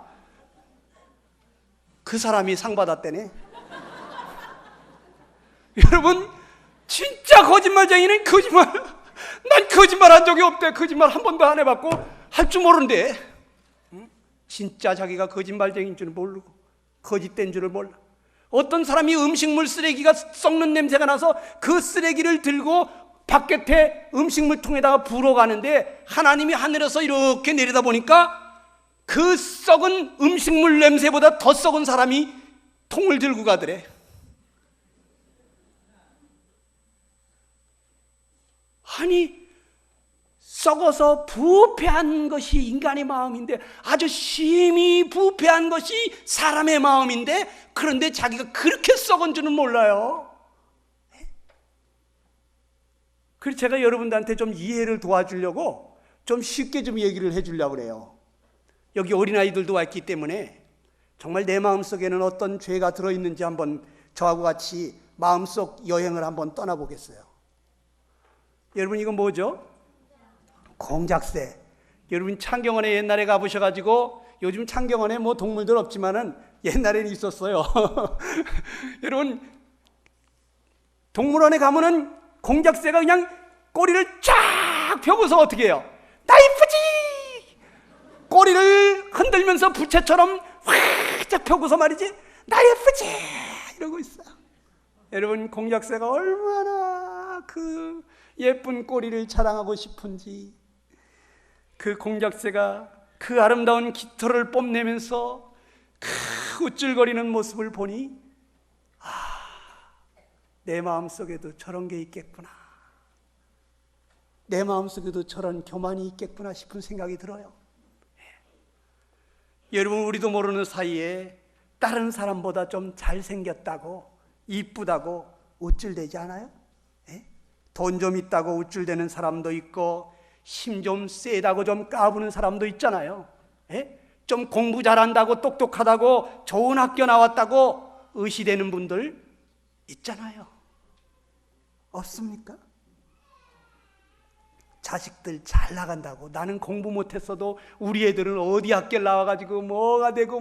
그 사람이 상 받았대네. 여러분 진짜 거짓말쟁이는 거짓말, 난 거짓말 한 적이 없대. 거짓말 한 번도 안 해봤고 할 줄 모르는데 진짜 자기가 거짓말쟁이인 줄 모르고 거짓된 줄을 몰라. 어떤 사람이 음식물 쓰레기가 썩는 냄새가 나서 그 쓰레기를 들고 바깥에 음식물 통에다가 부러 가는데 하나님이 하늘에서 이렇게 내려다 보니까 그 썩은 음식물 냄새보다 더 썩은 사람이 통을 들고 가더래. 아니 썩어서 부패한 것이 인간의 마음인데 아주 심히 부패한 것이 사람의 마음인데 그런데 자기가 그렇게 썩은 줄은 몰라요. 그래서 제가 여러분들한테 좀 이해를 도와주려고 좀 쉽게 좀 얘기를 해주려고 그래요. 여기 어린아이들도 왔기 때문에 정말 내 마음속에는 어떤 죄가 들어있는지 한번 저하고 같이 마음속 여행을 한번 떠나보겠어요. 여러분 이건 뭐죠? 공작새. 여러분 창경원에 옛날에 가보셔가지고 요즘 창경원에 뭐 동물들 없지만은 옛날에는 있었어요. 여러분 동물원에 가면은 공작새가 그냥 꼬리를 쫙 펴고서 어떻게 해요? 나 이쁘지? 꼬리를 흔들면서 부채처럼 확 펴고서 말이지 나 예쁘지? 이러고 있어요. 여러분 공작새가 얼마나 그 예쁜 꼬리를 자랑하고 싶은지 그 공작새가 그 아름다운 깃털을 뽐내면서 그 우쭐거리는 모습을 보니 내 마음속에도 저런 게 있겠구나. 내 마음속에도 저런 교만이 있겠구나 싶은 생각이 들어요. 여러분 우리도 모르는 사이에 다른 사람보다 좀 잘생겼다고 이쁘다고 우쭐대지 않아요? 예? 돈 좀 있다고 우쭐대는 사람도 있고 힘 좀 세다고 좀 까부는 사람도 있잖아요. 예? 좀 공부 잘한다고 똑똑하다고 좋은 학교 나왔다고 의시되는 분들 있잖아요. 없습니까? 자식들 잘 나간다고 나는 공부 못했어도 우리 애들은 어디 학교 나와가지고 뭐가 되고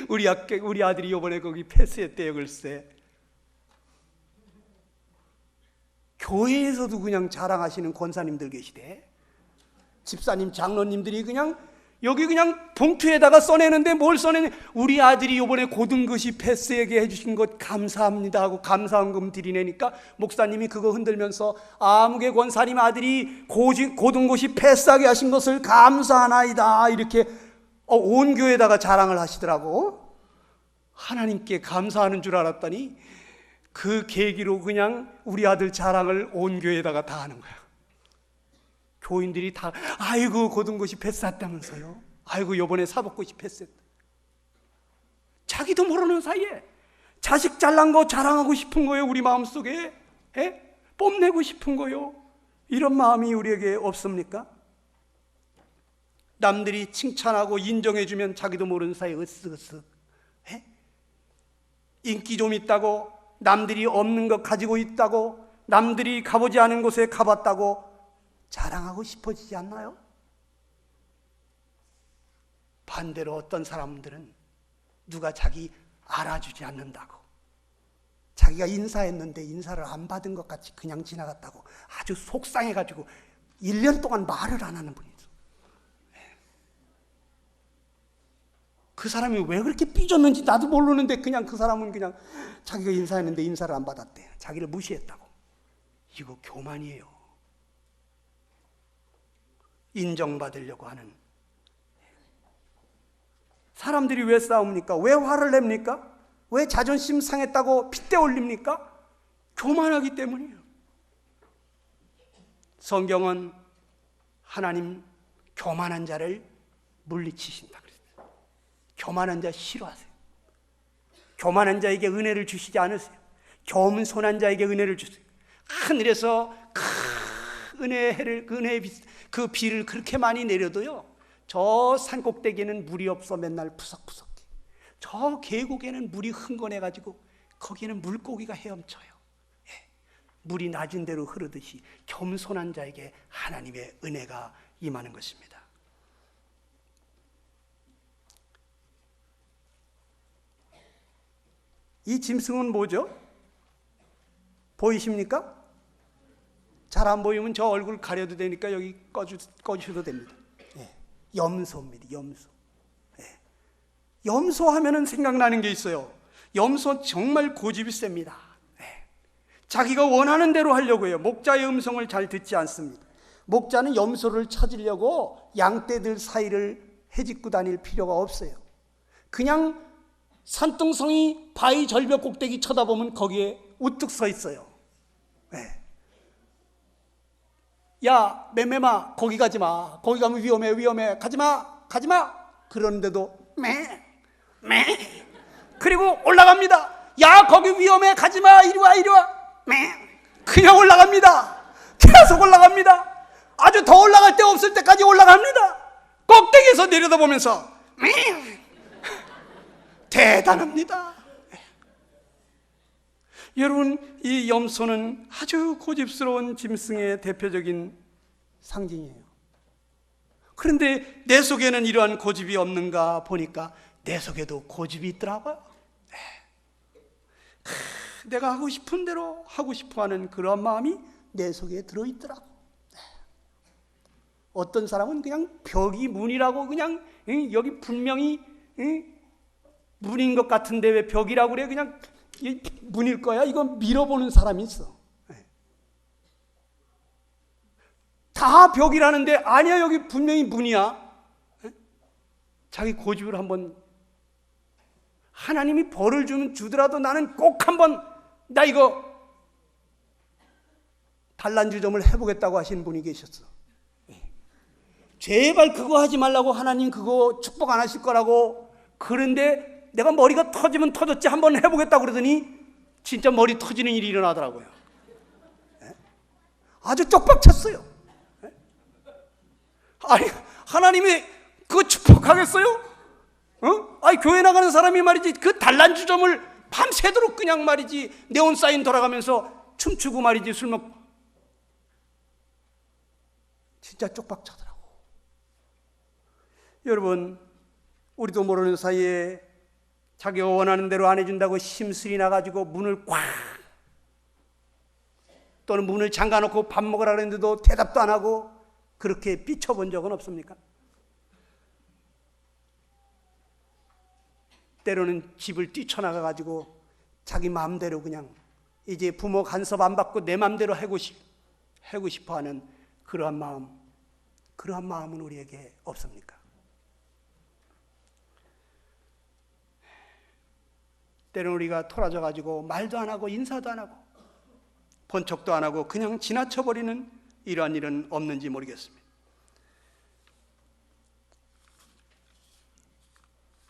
우리 아들이 이번에 거기 패스했대요. 글쎄 교회에서도 그냥 자랑하시는 권사님들 계시대. 집사님 장로님들이 그냥 여기 그냥 봉투에다가 써내는데 뭘 써내냐, 우리 아들이 이번에 고등고시 패스하게 해주신 것 감사합니다 하고 감사원금 드리내니까 목사님이 그거 흔들면서 아무개 권사님 아들이 고등고시 패스하게 하신 것을 감사하나이다 이렇게 온 교회에다가 자랑을 하시더라고. 하나님께 감사하는 줄 알았더니 그 계기로 그냥 우리 아들 자랑을 온 교회에다가 다 하는 거야. 교인들이 다 아이고 고등고시 패스했다면서요. 아이고 요번에 사법고시 패스했다. 자기도 모르는 사이에 자식 잘난 거 자랑하고 싶은 거예요. 우리 마음속에 뽐내고 싶은 거요. 이런 마음이 우리에게 없습니까? 남들이 칭찬하고 인정해주면 자기도 모르는 사이에 으쓱으쓱 인기 좀 있다고, 남들이 없는 것 가지고 있다고, 남들이 가보지 않은 곳에 가봤다고 자랑하고 싶어지지 않나요? 반대로 어떤 사람들은 누가 자기 알아주지 않는다고, 자기가 인사했는데 인사를 안 받은 것 같이 그냥 지나갔다고 아주 속상해가지고 1년 동안 말을 안 하는 분이 있어. 그 사람이 왜 그렇게 삐졌는지 나도 모르는데 그냥 그 사람은 그냥 자기가 인사했는데 인사를 안 받았대. 자기를 무시했다고. 이거 교만이에요. 인정받으려고 하는. 사람들이 왜 싸웁니까? 왜 화를 냅니까? 왜 자존심 상했다고 핏대 올립니까? 교만하기 때문이에요. 성경은 하나님 교만한 자를 물리치신다 그랬어요. 교만한 자 싫어하세요. 교만한 자에게 은혜를 주시지 않으세요. 겸손한 자에게 은혜를 주세요. 하늘에서 큰 은혜의 그 비를 그렇게 많이 내려도요, 저 산꼭대기에는 물이 없어 맨날 푸석푸석해. 저 계곡에는 물이 흥건해가지고 거기는 물고기가 헤엄쳐요. 물이 낮은 대로 흐르듯이 겸손한 자에게 하나님의 은혜가 임하는 것입니다. 이 짐승은 뭐죠? 보이십니까? 잘 안 보이면 저 얼굴 가려도 되니까 여기 꺼주셔도 됩니다. 염소입니다. 염소. 염소 하면은 생각나는 게 있어요. 염소 정말 고집이 셉니다. 자기가 원하는 대로 하려고 해요. 목자의 음성을 잘 듣지 않습니다. 목자는 염소를 찾으려고 양떼들 사이를 헤집고 다닐 필요가 없어요. 그냥 산등성이 바위 절벽 꼭대기 쳐다보면 거기에 우뚝 서 있어요. 야 매매마 거기 가지마, 거기 가면 위험해, 가지마 그러는데도 매 그리고 올라갑니다. 야 거기 위험해, 가지마, 이리와 그냥 올라갑니다. 계속 올라갑니다. 아주 더 올라갈 데 없을 때까지 올라갑니다. 꼭대기에서 내려다보면서 대단합니다. 여러분, 이 염소는 아주 고집스러운 짐승의 대표적인 상징이에요. 그런데 내 속에는 이러한 고집이 없는가 보니까 내 속에도 고집이 있더라고요. 내가 하고 싶은 대로 하고 싶어하는 그런 마음이 내 속에 들어있더라고. 어떤 사람은 그냥 벽이 문이라고 그냥 여기 분명히 문인 것 같은데 왜 벽이라고 그래? 그냥 문일 거야. 이거 밀어보는 사람이 있어. 다 벽이라는데 아니야, 여기 분명히 문이야. 자기 고집을 한번, 하나님이 벌을 주더라도 나는 꼭 한번 나 이거 단란주 점을 해보겠다고 하시는 분이 계셨어. 제발 그거 하지 말라고, 하나님 그거 축복 안 하실 거라고. 그런데 내가 머리가 터지면 터졌지 한번 해보겠다고 그러더니 진짜 머리 터지는 일이 일어나더라고요. 아주 쪽박 쳤어요. 아니, 하나님이 그거 축복하겠어요? 아니, 교회 나가는 사람이 말이지 그 단란주점을 밤새도록 그냥 말이지 네온사인 돌아가면서 춤추고 말이지 술 먹고 진짜 쪽박 차더라고. 여러분, 우리도 모르는 사이에 자기가 원하는 대로 안 해준다고 심술이 나가지고 문을 꽉, 또는 문을 잠가놓고 밥 먹으라 그랬는데도 대답도 안 하고 그렇게 삐쳐본 적은 없습니까? 때로는 집을 뛰쳐나가가지고 자기 마음대로 그냥 이제 부모 간섭 안 받고 내 마음대로 하고 싶어하는 그러한 마음은 우리에게 없습니까? 때로는 우리가 토라져가지고 말도 안 하고 인사도 안 하고 본 척도 안 하고 그냥 지나쳐버리는 이러한 일은 없는지 모르겠습니다.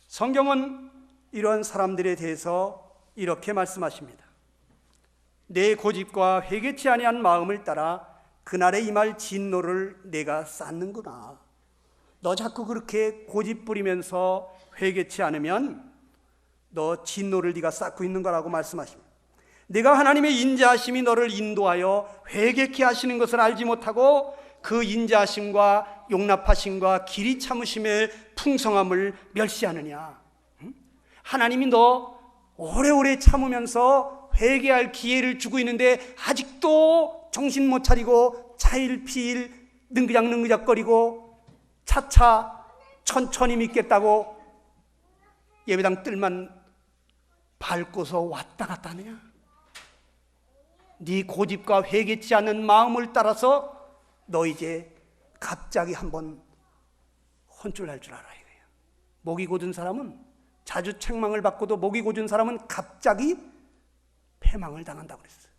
성경은 이러한 사람들에 대해서 이렇게 말씀하십니다. 내 고집과 회개치 아니한 마음을 따라 그날에 임할 진노를 내가 쌓는구나. 너 자꾸 그렇게 고집 부리면서 회개치 않으면 너 진노를 네가 쌓고 있는 거라고 말씀하십니다. 네가 하나님의 인자하심이 너를 인도하여 회개케 하시는 것을 알지 못하고 그 인자하심과 용납하심과 길이 참으심의 풍성함을 멸시하느냐. 하나님이 너 오래오래 참으면서 회개할 기회를 주고 있는데 아직도 정신 못 차리고 차일피일 능그작능그작거리고 차차 천천히 믿겠다고 예배당 뜰만 밟고서 왔다 갔다 하느냐. 네 고집과 회개치 않는 마음을 따라서 너 이제 갑자기 한번 혼쭐날 줄 알아 이거예요. 목이 고든 사람은 자주 책망을 받고도 목이 고든 사람은 갑자기 패망을 당한다고 그랬어요.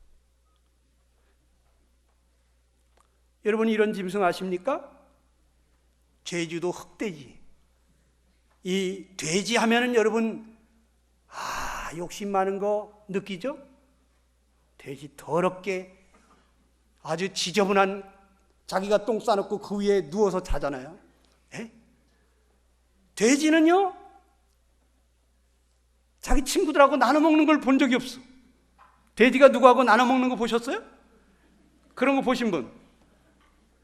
여러분 이런 짐승 아십니까? 제주도 흑돼지. 이 돼지 하면은 여러분 욕심 많은 거 느끼죠? 돼지 더럽게 아주 지저분한 자기가 똥 싸놓고 그 위에 누워서 자잖아요. 에? 돼지는요 자기 친구들하고 나눠 먹는 걸 본 적이 없어. 돼지가 누구하고 나눠 먹는 거 보셨어요? 그런 거 보신 분?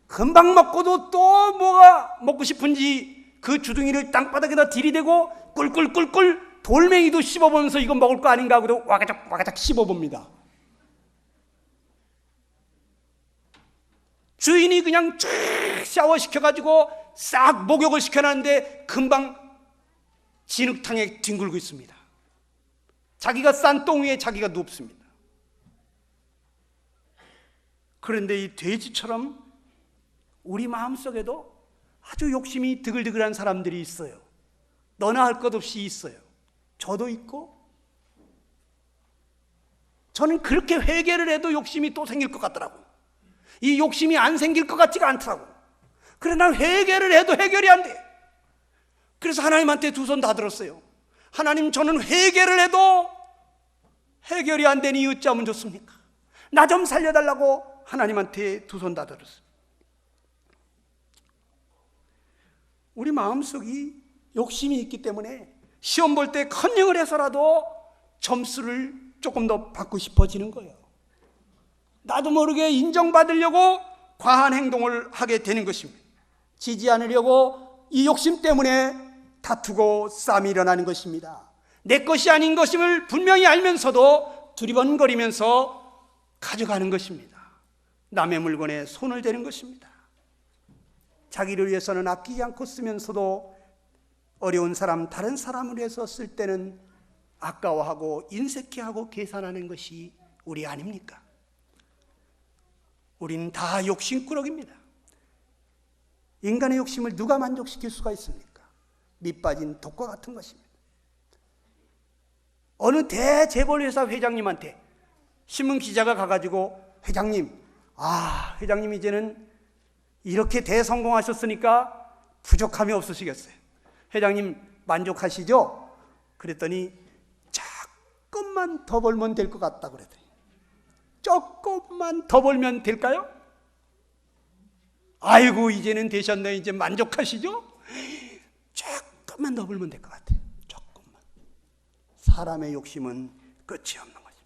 금방 먹고도 또 뭐가 먹고 싶은지 그 주둥이를 땅바닥에다 들이대고 꿀꿀꿀꿀 돌멩이도 씹어보면서 이거 먹을 거 아닌가 하고 와가작 와가작 씹어봅니다. 주인이 그냥 쫙 샤워시켜가지고 싹 목욕을 시켜놨는데 금방 진흙탕에 뒹굴고 있습니다. 자기가 싼 똥 위에 자기가 눕습니다. 그런데 이 돼지처럼 우리 마음속에도 아주 욕심이 드글드글한 사람들이 있어요. 너나 할 것 없이 있어요. 저도 있고 저는 그렇게 회개를 해도 욕심이 또 생길 것 같더라고. 이 욕심이 안 생길 것 같지가 않더라고. 그래 난 회개를 해도 해결이 안 돼. 그래서 하나님한테 두 손 다 들었어요. 하나님 저는 회개를 해도 해결이 안 되니 어찌하면 좋습니까? 나 좀 살려달라고 하나님한테 두 손 다 들었어요. 우리 마음속이 욕심이 있기 때문에 시험 볼 때 컨닝을 해서라도 점수를 조금 더 받고 싶어지는 거예요. 나도 모르게 인정받으려고 과한 행동을 하게 되는 것입니다. 지지 않으려고 이 욕심 때문에 다투고 싸움이 일어나는 것입니다. 내 것이 아닌 것임을 분명히 알면서도 두리번거리면서 가져가는 것입니다. 남의 물건에 손을 대는 것입니다. 자기를 위해서는 아끼지 않고 쓰면서도 어려운 사람, 다른 사람을 위해서 쓸 때는 아까워하고 인색해하고 계산하는 것이 우리 아닙니까? 우리는 다 욕심꾸러기입니다. 인간의 욕심을 누가 만족시킬 수가 있습니까? 밑빠진 독과 같은 것입니다. 어느 대재벌회사 회장님한테 신문 기자가 가가지고 회장님, 회장님 이제는 이렇게 대성공하셨으니까 부족함이 없으시겠어요. 회장님 만족하시죠? 그랬더니 조금만 더 벌면 될 것 같다 그랬더니 조금만 더 벌면 될까요? 아이고 이제는 되셨네. 이제 만족하시죠? 조금만 더 벌면 될 것 같아요. 조금만. 사람의 욕심은 끝이 없는 거죠.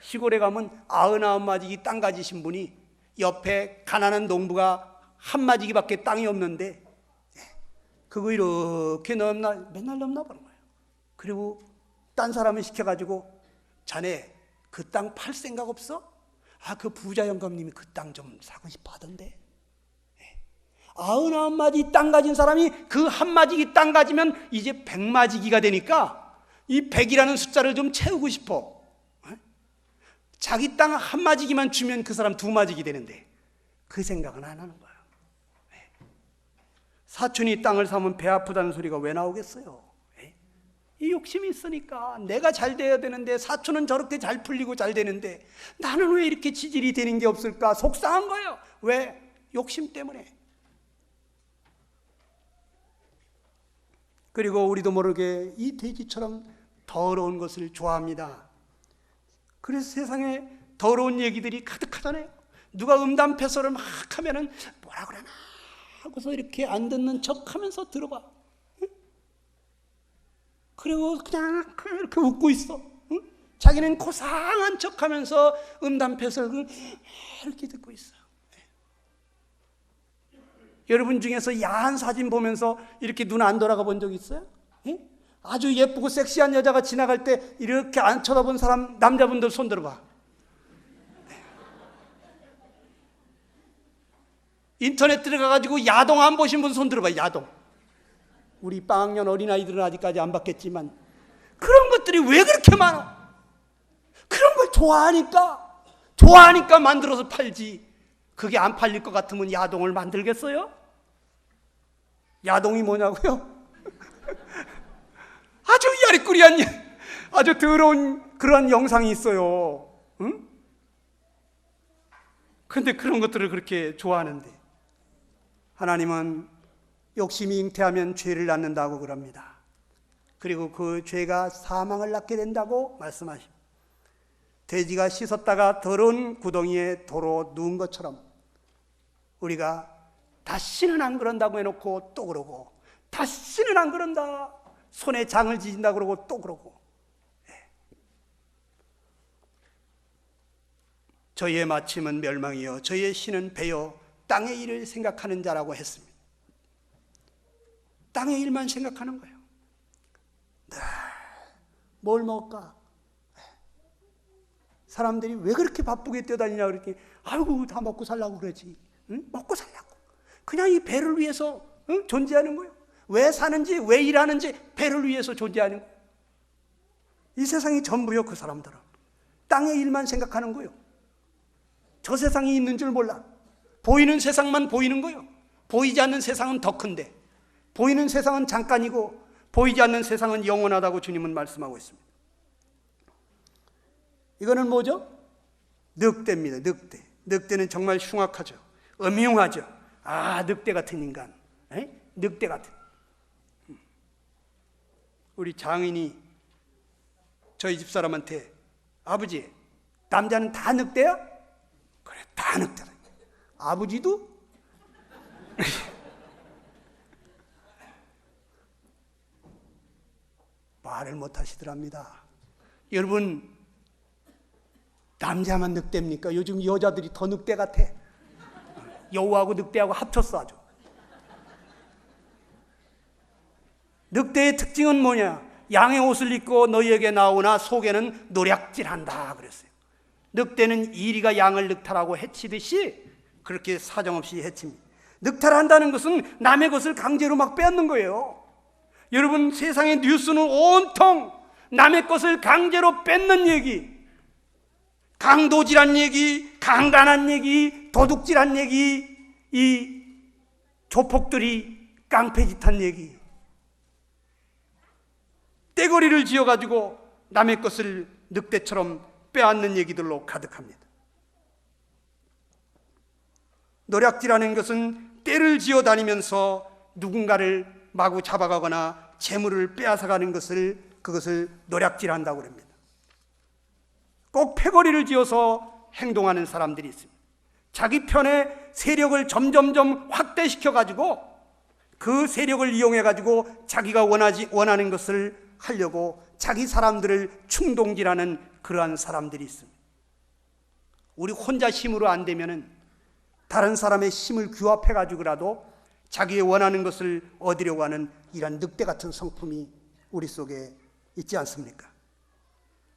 시골에 가면 99마지기 땅 가지신 분이 옆에 가난한 농부가 한 마지기밖에 땅이 없는데 그거 이렇게 맨날 넘나보는 거예요. 그리고 딴 사람을 시켜가지고 자네 그 땅 팔 생각 없어? 아, 그 부자 영감님이 그 땅 좀 사고 싶어 하던데. 99마지 땅 가진 사람이 그 한마지기 땅 가지면 이제 100마지기가 되니까 이 100이라는 숫자를 좀 채우고 싶어. 자기 땅 한마지기만 주면 그 사람 2마지기 되는데 그 생각은 안 하는 거예요. 사촌이 땅을 사면 배 아프다는 소리가 왜 나오겠어요? 이 욕심이 있으니까. 내가 잘 돼야 되는데, 사촌은 저렇게 잘 풀리고 잘 되는데 나는 왜 이렇게 지질이 되는 게 없을까? 속상한 거예요. 왜? 욕심 때문에. 그리고 우리도 모르게 이 돼지처럼 더러운 것을 좋아합니다. 그래서 세상에 더러운 얘기들이 가득하잖아요. 누가 음담패설을 막 하면은 뭐라 그러나 하고서 이렇게 안 듣는 척 하면서 들어봐. 그리고 그냥 이렇게 웃고 있어. 자기는 고상한 척 하면서 음담패설을 이렇게 듣고 있어요. 여러분 중에서 야한 사진 보면서 이렇게 눈 안 돌아가 본 적 있어요? 아주 예쁘고 섹시한 여자가 지나갈 때 이렇게 안 쳐다본 사람, 남자분들 손 들어봐. 인터넷 들어가가지고 야동 안 보신 분 손 들어봐. 야동. 우리 빵학년 어린아이들은 아직까지 안 봤겠지만 그런 것들이 왜 그렇게 많아? 그런 걸 좋아하니까 만들어서 팔지. 그게 안 팔릴 것 같으면 야동을 만들겠어요? 야동이 뭐냐고요? 아주 야리꾸리한, 아주 더러운 그런 영상이 있어요. 응? 근데 그런 것들을 그렇게 좋아하는데 하나님은 욕심이 잉태하면 죄를 낳는다고 그럽니다. 그리고 그 죄가 사망을 낳게 된다고 말씀하십니다. 돼지가 씻었다가 더러운 구덩이에 도로 누운 것처럼 우리가 다시는 안 그런다고 해놓고 또 그러고, 다시는 안 그런다, 손에 장을 지진다 그러고 또 그러고. 저희의 마침은 멸망이요 저희의 신은 배요 땅의 일을 생각하는 자라고 했습니다. 땅의 일만 생각하는 거예요. 뭘 먹을까? 사람들이 왜 그렇게 바쁘게 뛰어다니냐 그랬더니 아이고 다 먹고 살라고 그러지. 응? 먹고 살라고. 그냥 이 배를 위해서 존재하는 거예요. 왜 사는지, 왜 일하는지 배를 위해서 존재하는 거예요. 이 세상이 전부요. 그 사람들은 땅의 일만 생각하는 거예요. 저 세상이 있는 줄 몰라. 보이는 세상만 보이는 거예요. 보이지 않는 세상은 더 큰데, 보이는 세상은 잠깐이고 보이지 않는 세상은 영원하다고 주님은 말씀하고 있습니다. 이거는 뭐죠? 늑대입니다. 늑대. 늑대는 정말 흉악하죠. 음흉하죠. 아, 늑대 같은 인간. 늑대 같은. 우리 장인이 저희 집사람한테 아버지, 남자는 다 늑대야? 그래, 다 늑대다. 아버지도? 말을 못 하시더랍니다. 여러분, 남자만 늑대입니까? 요즘 여자들이 더 늑대 같아. 여우하고 늑대하고 합쳤어 아주. 늑대의 특징은 뭐냐? 양의 옷을 입고 너희에게 나오나 속에는 노략질한다 그랬어요. 늑대는 이리가 양을 늑탈하고 해치듯이 그렇게 사정없이 해칩니다. 늑탈한다는 것은 남의 것을 강제로 막 빼앗는 거예요. 여러분, 세상의 뉴스는 온통 남의 것을 강제로 뺏는 얘기, 강도질한 얘기, 강간한 얘기, 도둑질한 얘기, 이 조폭들이 깡패짓한 얘기, 떼거리를 지어가지고 남의 것을 늑대처럼 빼앗는 얘기들로 가득합니다. 노략질하는 것은 떼를 지어 다니면서 누군가를 마구 잡아가거나 재물을 빼앗아가는 그것을 노략질한다고 합니다. 꼭 패거리를 지어서 행동하는 사람들이 있습니다. 자기 편에 세력을 점점점 확대시켜 가지고 그 세력을 이용해 가지고 자기가 원하는 것을 하려고 자기 사람들을 충동질하는 그러한 사람들이 있습니다. 우리 혼자 힘으로 안 되면은 다른 사람의 힘을 규합해 가지고라도 자기의 원하는 것을 얻으려고 하는 이런 늑대 같은 성품이 우리 속에 있지 않습니까?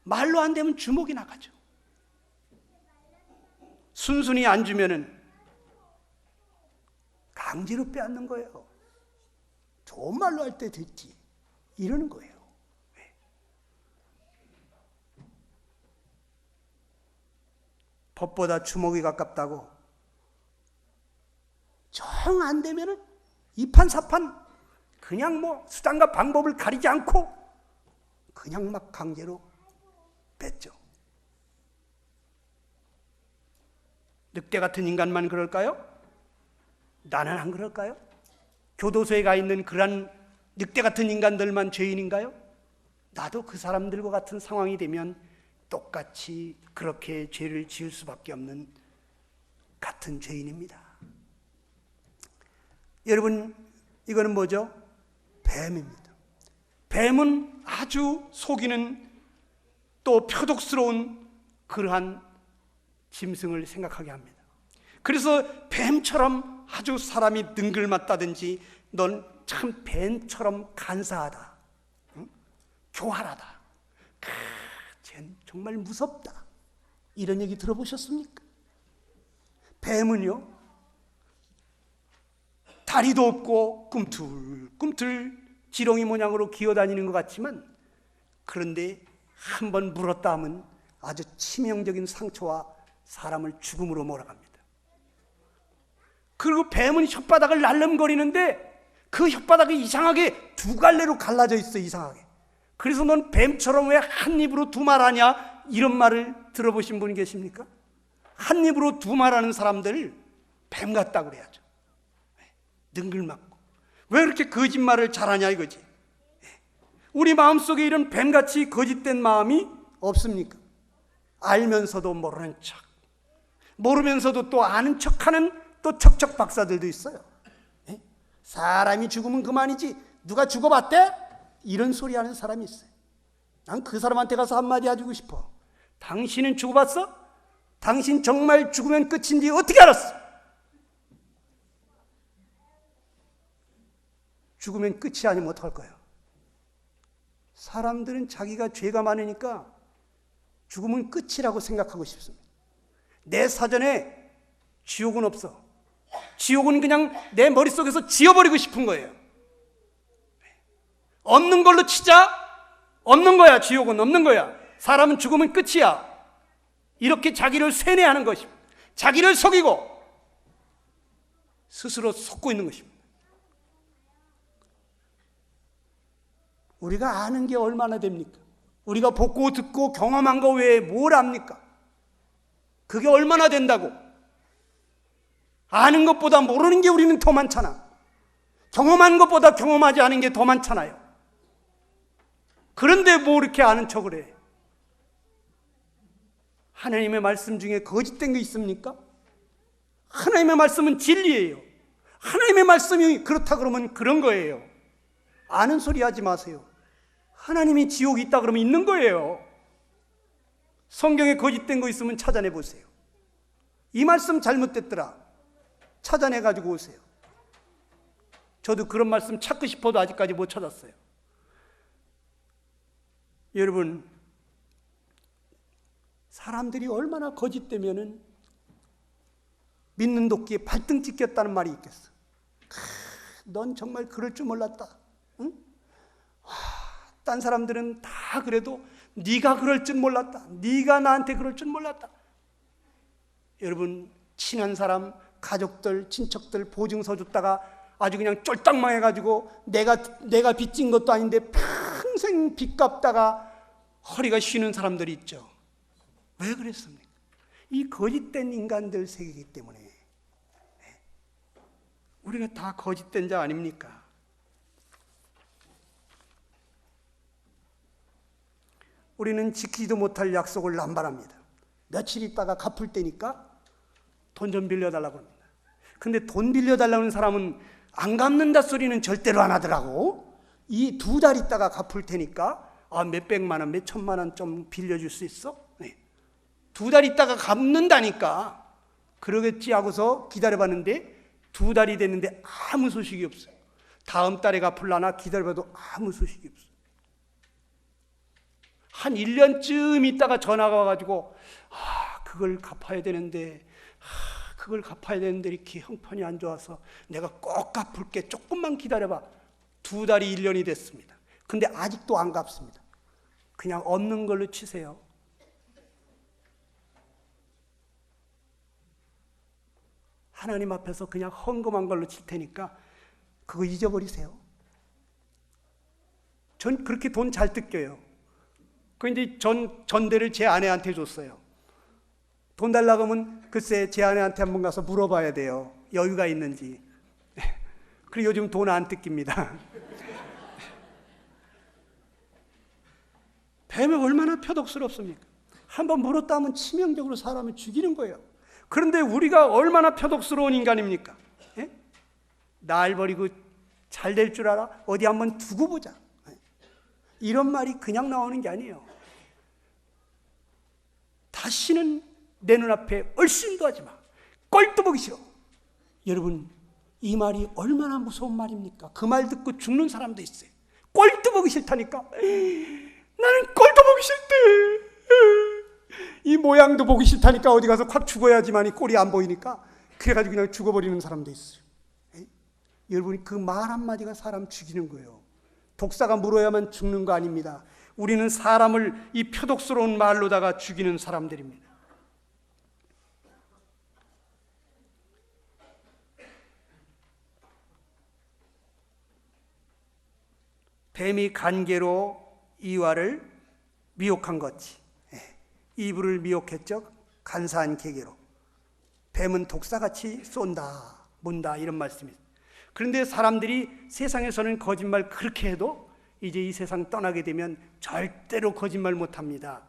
말로 안 되면 주먹이 나가죠. 순순히 안 주면은 강제로 빼앗는 거예요. 좋은 말로 할 때 됐지 이러는 거예요. 법보다 주먹이 가깝다고 정 안 되면은 이판사판 그냥 뭐 수단과 방법을 가리지 않고 그냥 막 강제로 뺐죠. 늑대 같은 인간만 그럴까요? 나는 안 그럴까요? 교도소에 가 있는 그런 늑대 같은 인간들만 죄인인가요? 나도 그 사람들과 같은 상황이 되면 똑같이 그렇게 죄를 지을 수밖에 없는 같은 죄인입니다. 여러분, 이거는 뭐죠? 뱀입니다. 뱀은 아주 속이는 또 표독스러운 그러한 짐승을 생각하게 합니다. 그래서 뱀처럼 아주 사람이 능글맞다든지 넌 참 뱀처럼 간사하다, 응? 교활하다, 쟨 정말 무섭다, 이런 얘기 들어보셨습니까? 뱀은요 다리도 없고 꿈틀꿈틀 지렁이 모양으로 기어다니는 것 같지만 그런데 한번 물었다 하면 아주 치명적인 상처와 사람을 죽음으로 몰아갑니다. 그리고 뱀은 혓바닥을 날름거리는데 그 혓바닥이 이상하게 두 갈래로 갈라져 있어. 이상하게. 그래서 넌 뱀처럼 왜 한 입으로 두 말하냐, 이런 말을 들어보신 분이 계십니까? 한 입으로 두 말하는 사람들 뱀 같다 그래야죠. 능글맞고 왜 그렇게 거짓말을 잘하냐 이거지. 우리 마음속에 이런 뱀같이 거짓된 마음이 없습니까? 알면서도 모르는 척, 모르면서도 또 아는 척하는 또 척척 박사들도 있어요. 사람이 죽으면 그만이지 누가 죽어봤대? 이런 소리 하는 사람이 있어요. 난 그 사람한테 가서 한마디 해주고 싶어. 당신은 죽어봤어? 당신 정말 죽으면 끝인지 어떻게 알았어? 죽으면 끝이 아니면 어떡할 거예요? 사람들은 자기가 죄가 많으니까 죽으면 끝이라고 생각하고 싶습니다. 내 사전에 지옥은 없어. 지옥은 그냥 내 머릿속에서 지워버리고 싶은 거예요. 없는 걸로 치자. 없는 거야. 지옥은 없는 거야. 사람은 죽으면 끝이야. 이렇게 자기를 세뇌하는 것입니다. 자기를 속이고 스스로 속고 있는 것입니다. 우리가 아는 게 얼마나 됩니까? 우리가 보고 듣고 경험한 거 외에 뭘 압니까? 그게 얼마나 된다고? 아는 것보다 모르는 게 우리는 더 많잖아. 경험한 것보다 경험하지 않은 게 더 많잖아요. 그런데 뭐 이렇게 아는 척을 해? 하나님의 말씀 중에 거짓된 게 있습니까? 하나님의 말씀은 진리예요. 하나님의 말씀이 그렇다 그러면 그런 거예요. 아는 소리 하지 마세요. 하나님이 지옥이 있다 그러면 있는 거예요. 성경에 거짓된 거 있으면 찾아내 보세요. 이 말씀 잘못됐더라, 찾아내 가지고 오세요. 저도 그런 말씀 찾고 싶어도 아직까지 못 찾았어요. 여러분, 사람들이 얼마나 거짓되면은 믿는 도끼에 발등 찍혔다는 말이 있겠어. 넌 정말 그럴 줄 몰랐다. 응? 딴 사람들은 다 그래도 네가 그럴 줄 몰랐다. 네가 나한테 그럴 줄 몰랐다. 여러분, 친한 사람, 가족들, 친척들 보증서 줬다가 아주 그냥 쫄딱 망해가지고 내가 빚진 것도 아닌데 평생 빚 갚다가 허리가 쉬는 사람들이 있죠. 왜 그랬습니까? 이 거짓된 인간들 세계이기 때문에. 우리가 다 거짓된 자 아닙니까? 우리는 지키지도 못할 약속을 남발합니다. 며칠 있다가 갚을 때니까 돈 좀 빌려달라고 합니다. 근데 돈 빌려달라는 사람은 안 갚는다 소리는 절대로 안 하더라고. 이 2달 있다가 갚을 테니까 몇백만 원, 몇천만 원 좀 빌려줄 수 있어? 네. 2달 있다가 갚는다니까. 그러겠지 하고서 기다려봤는데 2달이 됐는데 아무 소식이 없어요. 다음 달에 갚을라나 기다려봐도 아무 소식이 없어요. 한 1년쯤 있다가 전화가 와가지고 그걸 갚아야 되는데 이렇게 형편이 안 좋아서 내가 꼭 갚을게, 조금만 기다려봐. 2달이 1년이 됐습니다. 근데 아직도 안 갚습니다. 그냥 없는 걸로 치세요. 하나님 앞에서 그냥 헌금한 걸로 칠 테니까 그거 잊어버리세요. 전 그렇게 돈 잘 뜯겨요. 그 이제 전대를 제 아내한테 줬어요. 돈 달라고 하면 글쎄 제 아내한테 한번 가서 물어봐야 돼요. 여유가 있는지. 그리고 요즘 돈 안 뜯깁니다. 뱀이 얼마나 표독스럽습니까? 한번 물었다 하면 치명적으로 사람을 죽이는 거예요. 그런데 우리가 얼마나 표독스러운 인간입니까? 예? 날 버리고 잘 될 줄 알아? 어디 한번 두고 보자. 이런 말이 그냥 나오는 게 아니에요. 다시는 내 눈앞에 얼씬도 하지 마. 꼴도 보기 싫어. 여러분, 이 말이 얼마나 무서운 말입니까? 그 말 듣고 죽는 사람도 있어요. 꼴도 보기 싫다니까. 나는 꼴도 보기 싫대. 이 모양도 보기 싫다니까 어디 가서 확 죽어야지만 이 꼴이 안 보이니까 그래가지고 그냥 죽어버리는 사람도 있어요. 여러분이 그 말 한마디가 사람 죽이는 거예요. 독사가 물어야만 죽는 거 아닙니다. 우리는 사람을 이 표독스러운 말로다가 죽이는 사람들입니다. 뱀이 간계로 이와를 미혹한 것이, 이브를 미혹했죠. 간사한 계계로. 뱀은 독사같이 쏜다, 문다, 이런 말씀이에요. 그런데 사람들이 세상에서는 거짓말 그렇게 해도 이제 이 세상 떠나게 되면 절대로 거짓말 못합니다.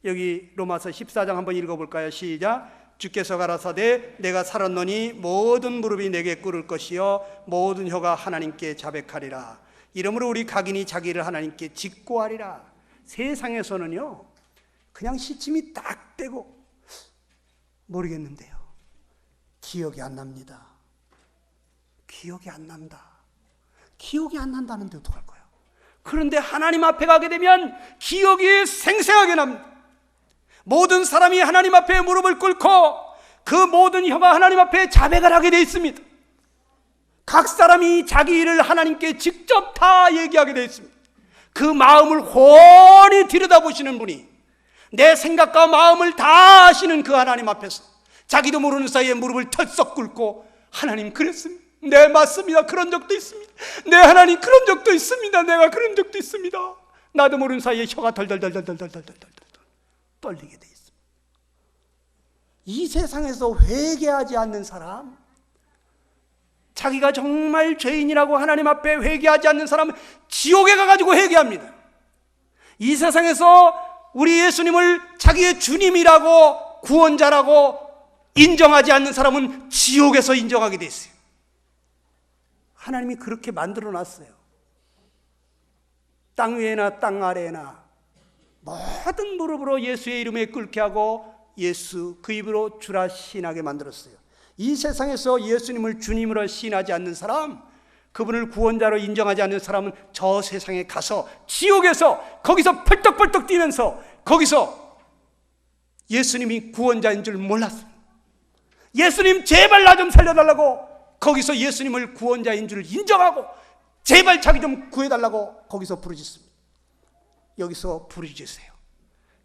여기 로마서 14장 한번 읽어볼까요? 시작. 주께서 가라사대 내가 살았노니 모든 무릎이 내게 꿇을 것이요 모든 혀가 하나님께 자백하리라. 이러므로 우리 각인이 자기를 하나님께 직고하리라. 세상에서는요 그냥 시침이 딱 떼고 모르겠는데요, 기억이 안 납니다. 기억이 안 난다. 기억이 안 난다는데 어떡할 거야? 그런데 하나님 앞에 가게 되면 기억이 생생하게 납니다. 모든 사람이 하나님 앞에 무릎을 꿇고 그 모든 혀가 하나님 앞에 자백을 하게 되어 있습니다. 각 사람이 자기 일을 하나님께 직접 다 얘기하게 되어 있습니다. 그 마음을 훤히 들여다보시는 분이, 내 생각과 마음을 다 아시는 그 하나님 앞에서 자기도 모르는 사이에 무릎을 털썩 꿇고 하나님 그랬습니다. 네 맞습니다. 그런 적도 있습니다. 네 하나님 그런 적도 있습니다. 내가 그런 적도 있습니다. 나도 모르는 사이에 혀가 덜덜덜덜덜덜덜덜 떨리게 돼 있습니다. 이 세상에서 회개하지 않는 사람, 자기가 정말 죄인이라고 하나님 앞에 회개하지 않는 사람은 지옥에 가가지고 회개합니다. 이 세상에서 우리 예수님을 자기의 주님이라고 구원자라고 인정하지 않는 사람은 지옥에서 인정하게 돼 있어요. 하나님이 그렇게 만들어 놨어요. 땅 위에나 땅 아래에나 모든 무릎으로 예수의 이름에 꿇게 하고 예수 그 입으로 주라 시인하게 만들었어요. 이 세상에서 예수님을 주님으로 시인하지 않는 사람, 그분을 구원자로 인정하지 않는 사람은 저 세상에 가서 지옥에서 거기서 펄떡펄떡 뛰면서 거기서 예수님이 구원자인 줄 몰랐어요. 예수님 제발 나 좀 살려달라고 거기서 예수님을 구원자인 줄 인정하고 제발 자기 좀 구해달라고 거기서 부르짖습니다. 여기서 부르짖으세요.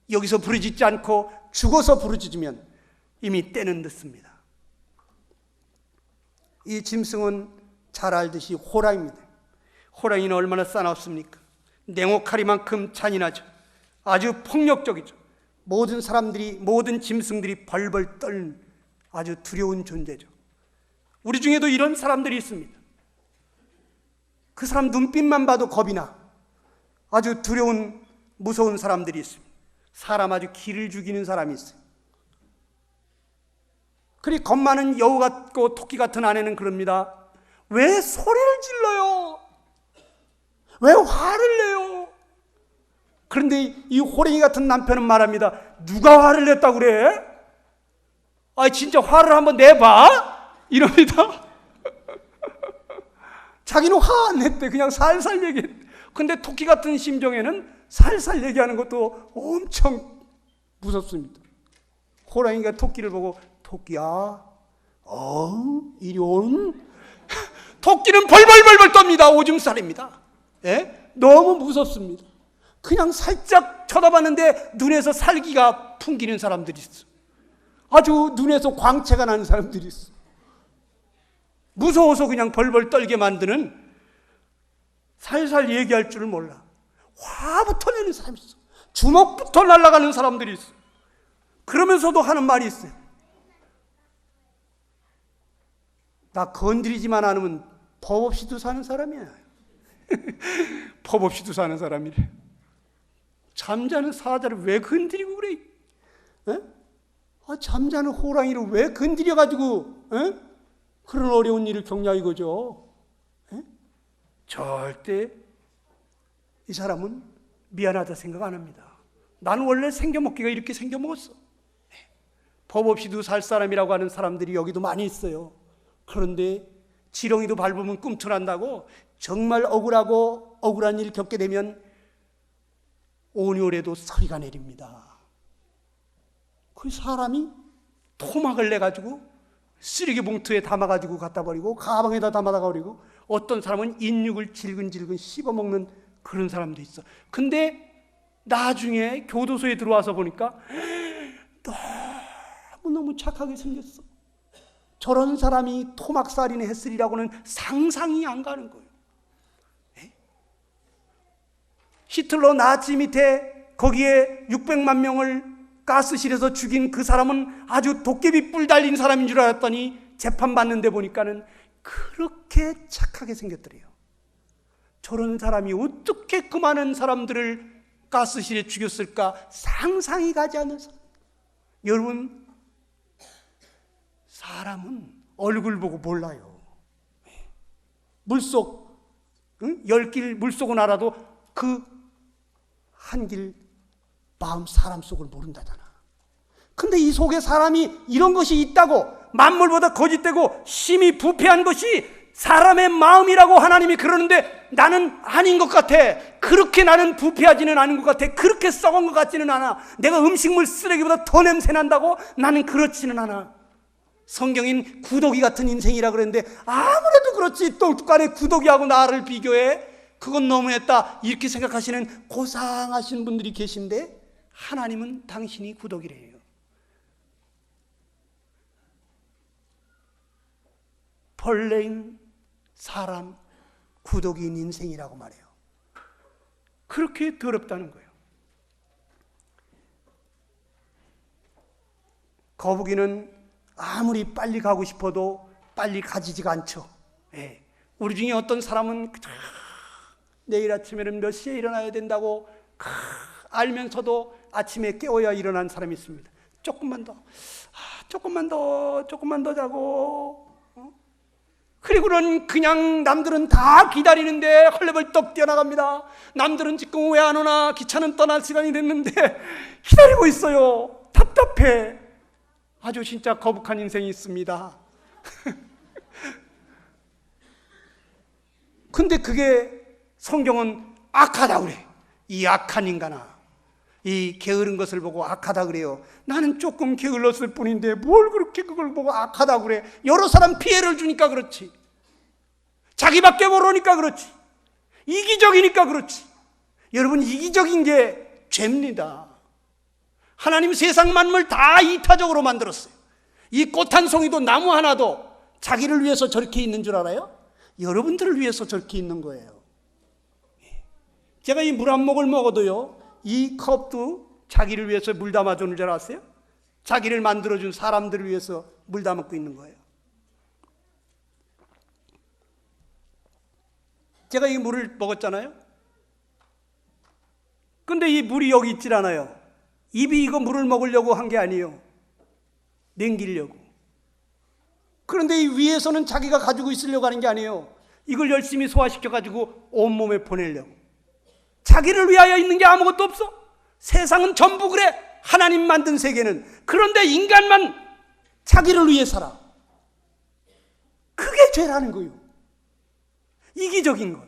여기서 부르짖지 않고 죽어서 부르짖으면 이미 때는 늦습니다. 이 짐승은 잘 알듯이 호랑이입니다. 호랑이는 얼마나 싸납습니까? 냉혹하리만큼 잔인하죠. 아주 폭력적이죠. 모든 사람들이, 모든 짐승들이 벌벌 떨는 아주 두려운 존재죠. 우리 중에도 이런 사람들이 있습니다. 그 사람 눈빛만 봐도 겁이 나. 아주 두려운 무서운 사람들이 있습니다. 사람 아주 기를 죽이는 사람이 있어요. 그리 겁 많은 여우 같고 토끼 같은 아내는 그럽니다. 왜 소리를 질러요? 왜 화를 내요? 그런데 이 호랭이 같은 남편은 말합니다. 누가 화를 냈다고 그래? 아, 진짜 화를 한번 내봐? 이럽니다. 자기는 화 안 냈대. 그냥 살살 얘기했대. 근데 토끼 같은 심정에는 살살 얘기하는 것도 엄청 무섭습니다. 호랑이가 토끼를 보고, 토끼야, 이리 온? 토끼는 벌벌벌벌 떱니다. 오줌살입니다. 예? 너무 무섭습니다. 그냥 살짝 쳐다봤는데 눈에서 살기가 풍기는 사람들이 있어. 아주 눈에서 광채가 나는 사람들이 있어. 무서워서 그냥 벌벌 떨게 만드는, 살살 얘기할 줄을 몰라. 화부터 내는 사람이 있어. 주먹부터 날아가는 사람들이 있어. 그러면서도 하는 말이 있어요. 나 건드리지만 않으면 법 없이도 사는 사람이야. 법 없이도 사는 사람이래. 잠자는 사자를 왜 건드리고 그래? 에? 잠자는 호랑이를 왜 건드려가지고 그런 어려운 일을 겪냐 이거죠. 에? 절대 이 사람은 미안하다 생각 안 합니다. 나는 원래 생겨먹기가 이렇게 생겨먹었어. 법 없이도 살 사람이라고 하는 사람들이 여기도 많이 있어요. 그런데 지렁이도 밟으면 꿈틀한다고 정말 억울하고 억울한 일 겪게 되면 온열에도 서리가 내립니다. 그 사람이 토막을 내가지고 쓰레기 봉투에 담아가지고 갖다 버리고 가방에다 담아다 버리고 어떤 사람은 인육을 질근질근 씹어먹는 그런 사람도 있어. 근데 나중에 교도소에 들어와서 보니까 너무너무 착하게 생겼어. 저런 사람이 토막살인을 했으리라고는 상상이 안 가는 거예요. 히틀러 나치 밑에 거기에 600만 명을 가스실에서 죽인 그 사람은 아주 도깨비 뿔 달린 사람인 줄 알았더니 재판받는데 보니까는 그렇게 착하게 생겼더래요. 저런 사람이 어떻게 그 많은 사람들을 가스실에 죽였을까 상상이 가지 않는 사람. 여러분, 사람은 얼굴 보고 몰라요. 물속, 10길 물속은 알아도 그 한 길 마음 사람 속을 모른다잖아. 근데 이 속에 사람이 이런 것이 있다고, 만물보다 거짓되고 심히 부패한 것이 사람의 마음이라고 하나님이 그러는데 나는 아닌 것 같아. 그렇게 나는 부패하지는 않은 것 같아. 그렇게 썩은 것 같지는 않아. 내가 음식물 쓰레기보다 더 냄새 난다고? 나는 그렇지는 않아. 성경인 구더기 같은 인생이라 그랬는데 아무래도 그렇지. 똥간에 구더기하고 나를 비교해? 그건 너무했다. 이렇게 생각하시는 고상하신 분들이 계신데 하나님은 당신이 구더기래요. 벌레인 사람, 구더기인 인생이라고 말해요. 그렇게 더럽다는 거예요. 거북이는 아무리 빨리 가고 싶어도 빨리 가지지가 않죠. 예. 우리 중에 어떤 사람은 내일 아침에는 몇 시에 일어나야 된다고 알면서도 아침에 깨워야 일어나는 사람이 있습니다. 조금만 더 자고. 그리고는 그냥 남들은 다 기다리는데 헐레벌떡 뛰어나갑니다. 남들은 지금 왜 안 오나? 기차는 떠날 시간이 됐는데 기다리고 있어요. 답답해. 아주 진짜 거북한 인생이 있습니다. 근데 그게 성경은 악하다 그래. 이 악한 인간아, 이 게으른 것을 보고 악하다 그래요. 나는 조금 게을렀을 뿐인데 뭘 그렇게 그걸 보고 악하다 그래. 여러 사람 피해를 주니까 그렇지. 자기밖에 모르니까 그렇지. 이기적이니까 그렇지. 여러분, 이기적인 게 죄입니다. 하나님 세상 만물 다 이타적으로 만들었어요. 이 꽃 한 송이도 나무 하나도 자기를 위해서 저렇게 있는 줄 알아요? 여러분들을 위해서 저렇게 있는 거예요. 제가 이 물 한 모금 먹어도요, 이 컵도 자기를 위해서 물 담아주는 줄 아세요? 자기를 만들어준 사람들을 위해서 물 담고 있는 거예요. 제가 이 물을 먹었잖아요. 근데 이 물이 여기 있질 않아요. 입이 이거 물을 먹으려고 한 게 아니에요. 냉기려고. 그런데 이 위에서는 자기가 가지고 있으려고 하는 게 아니에요. 이걸 열심히 소화시켜가지고 온몸에 보내려고. 자기를 위하여 있는 게 아무것도 없어. 세상은 전부 그래. 하나님 만든 세계는. 그런데 인간만 자기를 위해 살아. 그게 죄라는 거예요. 이기적인 것.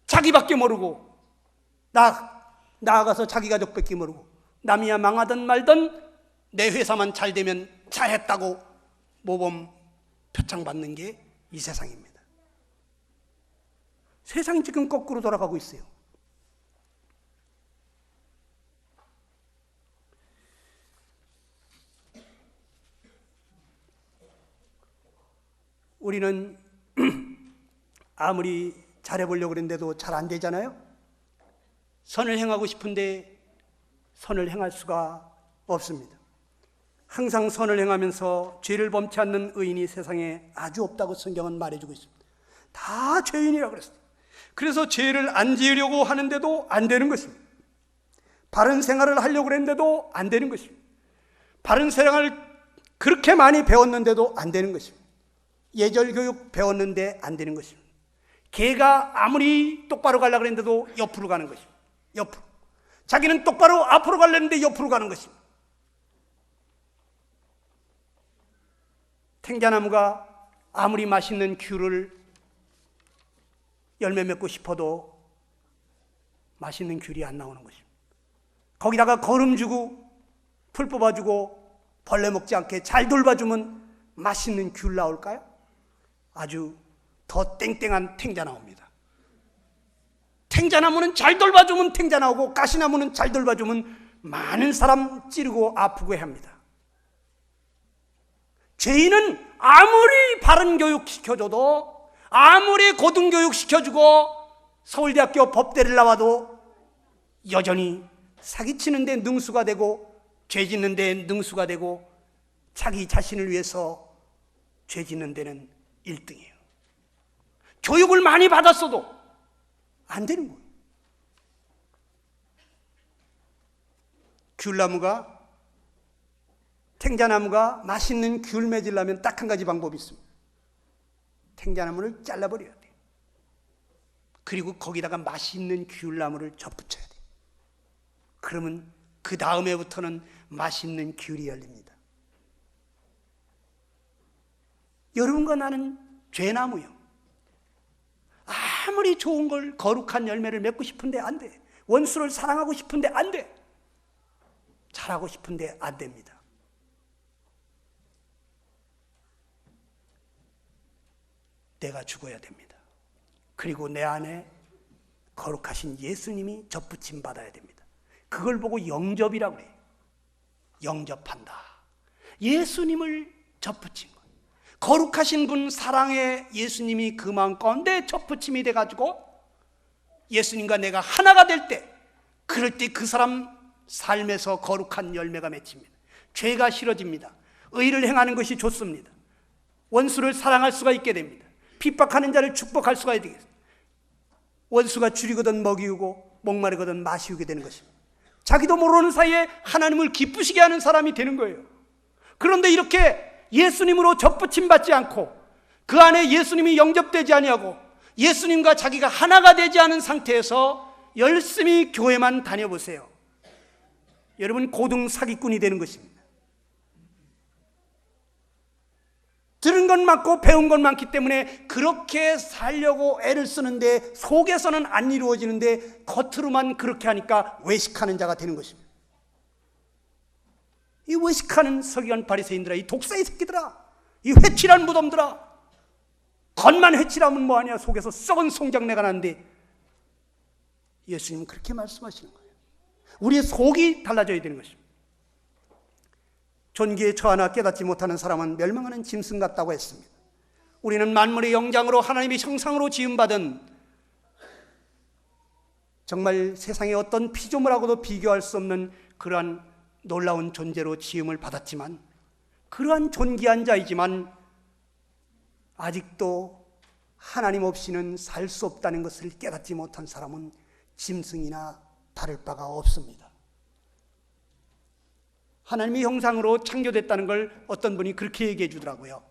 자기밖에 모르고, 나아가서 자기 가족밖에 모르고, 남이야 망하든 말든 내 회사만 잘 되면 잘했다고 모범 표창 받는 게 이 세상입니다. 세상이 지금 거꾸로 돌아가고 있어요. 우리는 아무리 잘해보려고 그랬는데도 잘 안 되잖아요. 선을 행하고 싶은데 선을 행할 수가 없습니다. 항상 선을 행하면서 죄를 범치 않는 의인이 세상에 아주 없다고 성경은 말해주고 있습니다. 다 죄인이라고 그랬어요. 그래서 죄를 안 지으려고 하는데도 안 되는 것입니다. 바른 생활을 하려고 했는데도 안 되는 것입니다. 바른 생활을 그렇게 많이 배웠는데도 안 되는 것입니다. 예절 교육 배웠는데 안 되는 것입니다. 개가 아무리 똑바로 가려고 했는데도 옆으로 가는 것입니다. 옆으로. 자기는 똑바로 앞으로 가려는데 옆으로 가는 것입니다. 탱자나무가 아무리 맛있는 귤을 열매 맺고 싶어도 맛있는 귤이 안 나오는 것입니다. 거기다가 거름 주고 풀 뽑아주고 벌레 먹지 않게 잘 돌봐주면 맛있는 귤 나올까요? 아주 더 땡땡한 탱자 나옵니다. 탱자나무는 잘 돌봐주면 탱자 나오고, 가시나무는 잘 돌봐주면 많은 사람 찌르고 아프고 합니다. 죄인은 아무리 바른 교육 시켜줘도, 아무리 고등교육 시켜주고 서울대학교 법대를 나와도 여전히 사기치는데 능수가 되고, 죄 짓는데 능수가 되고, 자기 자신을 위해서 죄 짓는 데는 1등이에요. 교육을 많이 받았어도 안 되는 거예요. 귤나무가, 탱자나무가 맛있는 귤 맺으려면 딱 한 가지 방법이 있습니다. 탱자나무를 잘라버려야 돼요. 그리고 거기다가 맛있는 귤나무를 접붙여야 돼요. 그러면 그 다음 해부터는 맛있는 귤이 열립니다. 여러분과 나는 죄나무요. 아무리 좋은 걸, 거룩한 열매를 맺고 싶은데 안 돼. 원수를 사랑하고 싶은데 안 돼. 잘하고 싶은데 안 됩니다. 내가 죽어야 됩니다. 그리고 내 안에 거룩하신 예수님이 접붙임 받아야 됩니다. 그걸 보고 영접이라고 해요. 영접한다. 예수님을 접붙인 거예요. 거룩하신 분, 사랑의 예수님이 그 마음 가운데 접붙임이 돼가지고 예수님과 내가 하나가 될 때, 그럴 때 그 사람 삶에서 거룩한 열매가 맺힙니다. 죄가 싫어집니다. 의를 행하는 것이 좋습니다. 원수를 사랑할 수가 있게 됩니다. 핍박하는 자를 축복할 수가 있겠습니다. 원수가 줄이거든 먹이우고 목마르거든 마시우게 되는 것입니다. 자기도 모르는 사이에 하나님을 기쁘시게 하는 사람이 되는 거예요. 그런데 이렇게 예수님으로 접붙임 받지 않고, 그 안에 예수님이 영접되지 아니하고 예수님과 자기가 하나가 되지 않은 상태에서 열심히 교회만 다녀보세요. 여러분, 고등 사기꾼이 되는 것입니다. 들은 건 많고 배운 건 많기 때문에 그렇게 살려고 애를 쓰는데 속에서는 안 이루어지는데 겉으로만 그렇게 하니까 외식하는 자가 되는 것입니다. 이 외식하는 서기관 바리새인들아, 이 독사의 새끼들아, 이 회칠한 무덤들아, 겉만 회칠하면 뭐하냐, 속에서 썩은 송장내가 나는데, 예수님은 그렇게 말씀하시는 거예요. 우리의 속이 달라져야 되는 것입니다. 존귀에 처하나 깨닫지 못하는 사람은 멸망하는 짐승 같다고 했습니다. 우리는 만물의 영장으로 하나님의 형상으로 지음받은, 정말 세상의 어떤 피조물하고도 비교할 수 없는 그러한 놀라운 존재로 지음을 받았지만, 그러한 존귀한 자이지만 아직도 하나님 없이는 살 수 없다는 것을 깨닫지 못한 사람은 짐승이나 다를 바가 없습니다. 하나님의 형상으로 창조됐다는 걸 어떤 분이 그렇게 얘기해 주더라고요.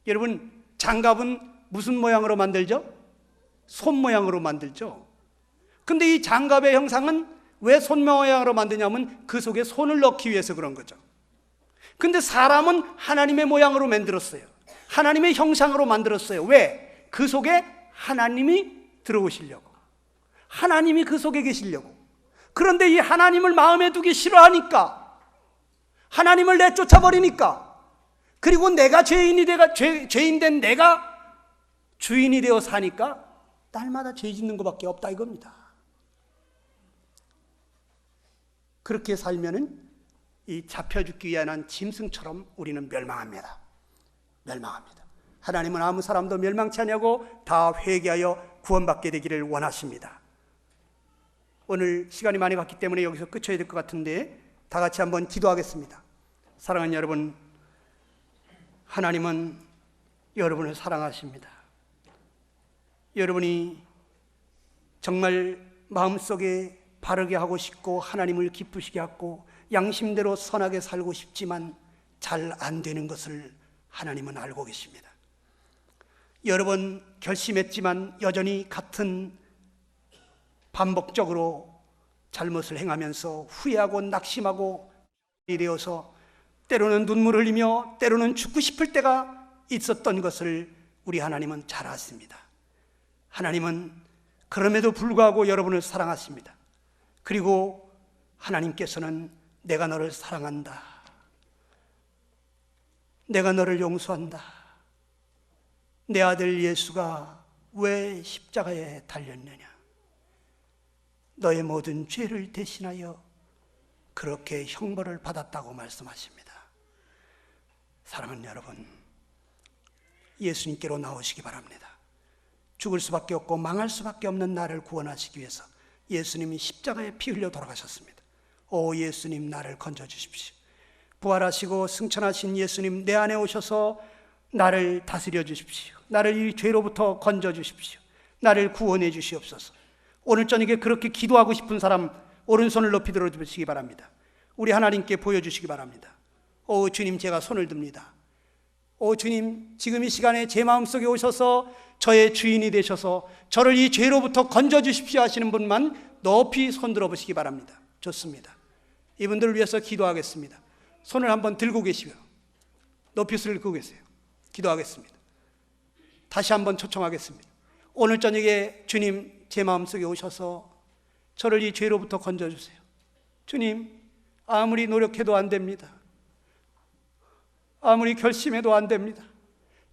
여러분, 장갑은 무슨 모양으로 만들죠? 손 모양으로 만들죠. 근데 이 장갑의 형상은 왜 손 모양으로 만드냐면 그 속에 손을 넣기 위해서 그런 거죠. 근데 사람은 하나님의 모양으로 만들었어요. 하나님의 형상으로 만들었어요. 왜? 그 속에 하나님이 들어오시려고. 하나님이 그 속에 계시려고. 그런데 이 하나님을 마음에 두기 싫어하니까, 하나님을 내쫓아버리니까, 그리고 내가 죄인된 내가 주인이 되어 사니까 날마다 죄 짓는 것밖에 없다 이겁니다. 그렇게 살면은 이 잡혀 죽기 위한 짐승처럼 우리는 멸망합니다. 멸망합니다. 하나님은 아무 사람도 멸망치 않냐고 다 회개하여 구원받게 되기를 원하십니다. 오늘 시간이 많이 갔기 때문에 여기서 끝쳐야 될 것 같은데 다 같이 한번 기도하겠습니다. 사랑하는 여러분, 하나님은 여러분을 사랑하십니다. 여러분이 정말 마음속에 바르게 하고 싶고 하나님을 기쁘시게 하고 양심대로 선하게 살고 싶지만 잘 안 되는 것을 하나님은 알고 계십니다. 여러 번 결심했지만 여전히 같은 반복적으로 잘못을 행하면서 후회하고 낙심하고 되어서 때로는 눈물을 흘리며 때로는 죽고 싶을 때가 있었던 것을 우리 하나님은 잘 아십니다. 하나님은 그럼에도 불구하고 여러분을 사랑하십니다. 그리고 하나님께서는 내가 너를 사랑한다, 내가 너를 용서한다, 내 아들 예수가 왜 십자가에 달렸느냐, 너의 모든 죄를 대신하여 그렇게 형벌을 받았다고 말씀하십니다. 사랑하는 여러분, 예수님께로 나오시기 바랍니다. 죽을 수밖에 없고 망할 수밖에 없는 나를 구원하시기 위해서 예수님이 십자가에 피 흘려 돌아가셨습니다. 오 예수님, 나를 건져주십시오. 부활하시고 승천하신 예수님, 내 안에 오셔서 나를 다스려 주십시오. 나를 이 죄로부터 건져주십시오. 나를 구원해 주시옵소서. 오늘 저녁에 그렇게 기도하고 싶은 사람 오른손을 높이 들어주시기 바랍니다. 우리 하나님께 보여주시기 바랍니다. 오 주님, 제가 손을 듭니다. 오 주님, 지금 이 시간에 제 마음속에 오셔서 저의 주인이 되셔서 저를 이 죄로부터 건져주십시오 하시는 분만 높이 손 들어보시기 바랍니다. 좋습니다. 이분들을 위해서 기도하겠습니다. 손을 한번 들고 계시고요, 높이 들고 계세요. 기도하겠습니다. 다시 한번 초청하겠습니다. 오늘 저녁에 주님, 제 마음속에 오셔서 저를 이 죄로부터 건져주세요. 주님, 아무리 노력해도 안 됩니다. 아무리 결심해도 안 됩니다.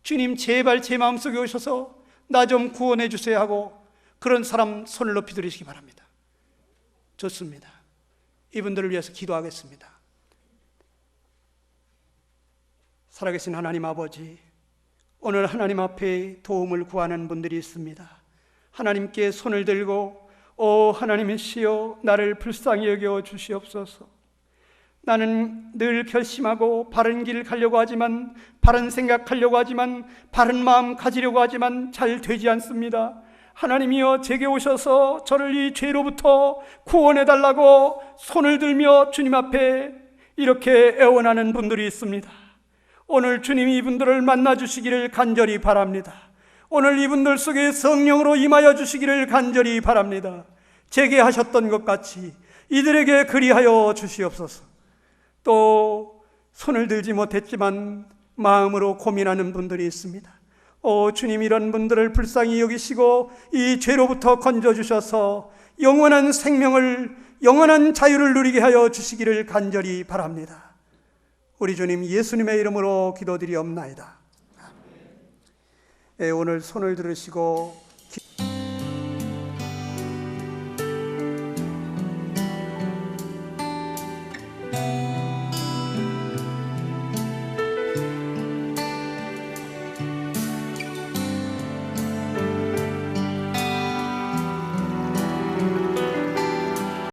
주님, 제발 제 마음속에 오셔서 나 좀 구원해 주세요 하고 그런 사람 손을 높이 들으시기 바랍니다. 좋습니다. 이분들을 위해서 기도하겠습니다. 살아계신 하나님 아버지, 오늘 하나님 앞에 도움을 구하는 분들이 있습니다. 하나님께 손을 들고 오 하나님이시여, 나를 불쌍히 여겨 주시옵소서. 나는 늘 결심하고 바른 길 가려고 하지만, 바른 생각하려고 하지만, 바른 마음 가지려고 하지만 잘 되지 않습니다. 하나님이여, 제게 오셔서 저를 이 죄로부터 구원해달라고 손을 들며 주님 앞에 이렇게 애원하는 분들이 있습니다. 오늘 주님이 이분들을 만나주시기를 간절히 바랍니다. 오늘 이분들 속에 성령으로 임하여 주시기를 간절히 바랍니다. 제게 하셨던 것 같이 이들에게 그리하여 주시옵소서. 또 손을 들지 못했지만 마음으로 고민하는 분들이 있습니다. 오 주님, 이런 분들을 불쌍히 여기시고 이 죄로부터 건져주셔서 영원한 생명을, 영원한 자유를 누리게 하여 주시기를 간절히 바랍니다. 우리 주님 예수님의 이름으로 기도드리옵나이다. 오늘 손을 들으시고